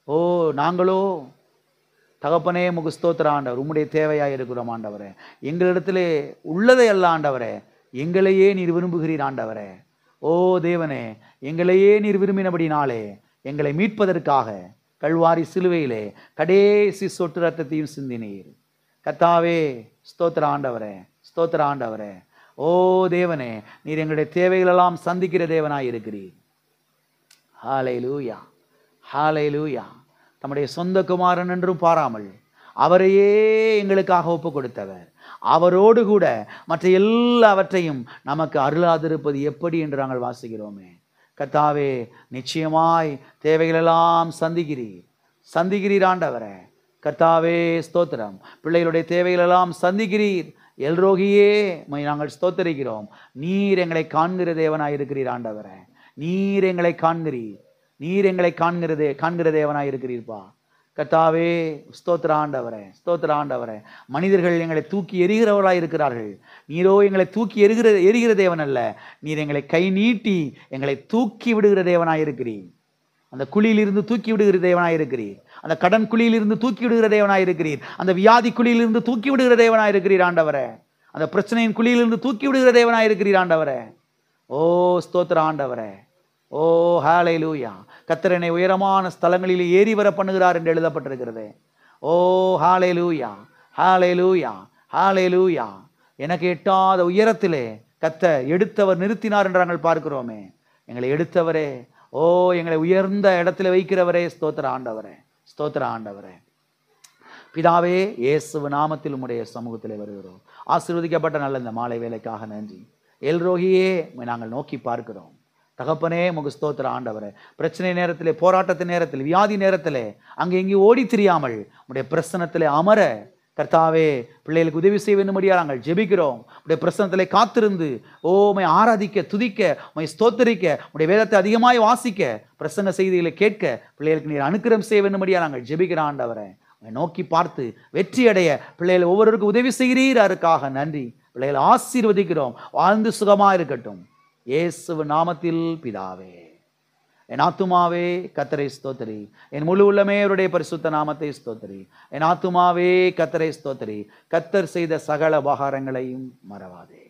ஓ நாங்களோ தகப்பனே உமக்கு ஸ்தோத்திரம் ஆண்டவர், உம்முடைய தேவையாக இருக்கிறோம் ஆண்டவரே. எங்களிடத்திலே உள்ளதை அல்ல ஆண்டவரே, எங்களையே நீர் விரும்புகிறீர் ஆண்டவரே. ஓ தேவனே, எங்களையே நீர் விரும்பினபடினாலே எங்களை மீட்பதற்காக கல்வாரி சிலுவையிலே கடைசி சொட்டு ரத்தத்தையும் சிந்தினீர் கர்த்தாவே. ஸ்தோத்திர ஆண்டவரே, ஸ்தோத்திர ஆண்டவரே. ஓ தேவனே, நீர் எங்களுடைய தேவைகளெல்லாம் சந்திக்கிற தேவனாய் இருக்கிறீர். ஹல்லேலூயா, ஹல்லேலூயா. தம்முடைய சொந்த குமாரன் என்றும் பாராமல் அவரையே எங்களுக்காக ஒப்பு கொடுத்தவர், அவரோடு கூட மற்ற எல்லாவற்றையும் நமக்கு அருளாதிருப்பது எப்படி என்று நாங்கள் வாசிக்கிறோமே. கர்த்தாவே நிச்சயமாய் தேவைகளெல்லாம் சந்திக்கிறீர், சந்திக்கிறீர் ஆண்டவரே. கர்த்தாவே ஸ்தோத்திரம். பிள்ளைகளுடைய தேவைகளெல்லாம் சந்திக்கிறீர். எல்ரோகியே உம்மை நாங்கள் ஸ்தோத்தரிக்கிறோம். நீர் எங்களை காண்கிற தேவனாய் இருக்கிறீர் ஆண்டவரே. நீர் எங்களை காண்கிறீர், நீர் எங்களை காண்கிற தேவனாய் இருக்கிறீர்ப்பா. கர்த்தாவே ஸ்தோத்திர ஆண்டவரே, ஸ்தோத்திர ஆண்டவரே. மனிதர்கள் எங்களை தூக்கி எறிகிறவர்களாய் இருக்கிறார்கள். நீரோ எங்களை தூக்கி எரிகிற தேவன் அல்ல, நீர் எங்களை கை நீட்டி எங்களை தூக்கி விடுகிற தேவனாய் இருக்கிறீர். அந்த குழியிலிருந்து தூக்கி விடுகிற தேவனாய் இருக்கிறீர், அந்த கடன் குழியிலிருந்து தூக்கி விடுகிற தேவனாய் இருக்கிறீர், அந்த வியாதி குழியிலிருந்து தூக்கி விடுகிற தேவனாய் இருக்கிறீர் ஆண்டவரே. அந்த பிரச்சனையின் குழியிலிருந்து தூக்கி விடுகிற தேவனாய் இருக்கிறீர் ஆண்டவரே. ஓ ஸ்தோத்திர ஆண்டவரே. ஓ ஹல்லேலூயா. கர்த்தர் என்னை உயரமான ஸ்தலங்களில் ஏறி வர பண்ணுகிறார் என்று எழுதப்பட்டிருக்கிறது. ஓ ஹalleluya, ஹalleluya, ஹalleluya. எனக்கு எட்டாத உயரத்திலே கர்த்தர் எடுத்தவர் நிறுத்தினார் என்று நாங்கள் பார்க்கிறோமே. எங்களை எடுத்தவரே, ஓ எங்களை உயர்ந்த இடத்துல வைக்கிறவரே, ஸ்தோத்திர ஆண்டவரே, ஸ்தோத்திர ஆண்டவரே. பிதாவே, இயேசு நாமத்தில் உம்முடைய சமூகத்திலே வருகிறோம். ஆசீர்வதிக்கப்பட்ட நல்ல இந்த மாலை வேலைக்காக நன்றி. எல்ரோகியே நாங்கள் நோக்கி பார்க்கிறோம். தகப்பனே, உமக்கு ஸ்தோத்திர ஆண்டவரே. பிரச்சனை நேரத்திலே, போராட்டத்தின் நேரத்தில், வியாதி நேரத்திலே அங்கே இங்கே ஓடி திரியாமல் உடைய பிரசன்னத்திலே அமர கர்த்தாவே பிள்ளைகளுக்கு உதவி செய்ய வேண்டும்படியா நாங்கள் ஜெபிக்கிறோம். உடைய பிரசன்னத்திலே காத்திருந்து உம்மை ஆராதிக்க, துதிக்க, உம்மை ஸ்தோத்தரிக்க, உடைய வேதத்தை அதிகமாய் வாசிக்க, பிரசன்ன செய்திகளை கேட்க பிள்ளைகளுக்கு நீர் அனுக்கிரகம் செய்ய வேண்டும்படியா நாங்கள் ஜெபிக்கிற ஆண்டவரே. உம்மை நோக்கி பார்த்து வெற்றி அடைய பிள்ளைகள் ஒவ்வொருவருக்கும் உதவி செய்கிறீர். அதற்காக நன்றி. பிள்ளைகளை ஆசீர்வதிக்கிறோம். வாழ்ந்து சுகமா இருக்கட்டும். இயேசு நாமத்தில் பிதாவே. என் ஆத்துமாவே கர்த்தரை ஸ்தோத்திரி, என் முழு உள்ளமே அவருடைய பரிசுத்த நாமத்தை ஸ்தோத்திரி. என் ஆத்துமாவே கர்த்தரை ஸ்தோத்திரி, கர்த்தர் செய்த சகல உபகாரங்களையும் மறவாதே.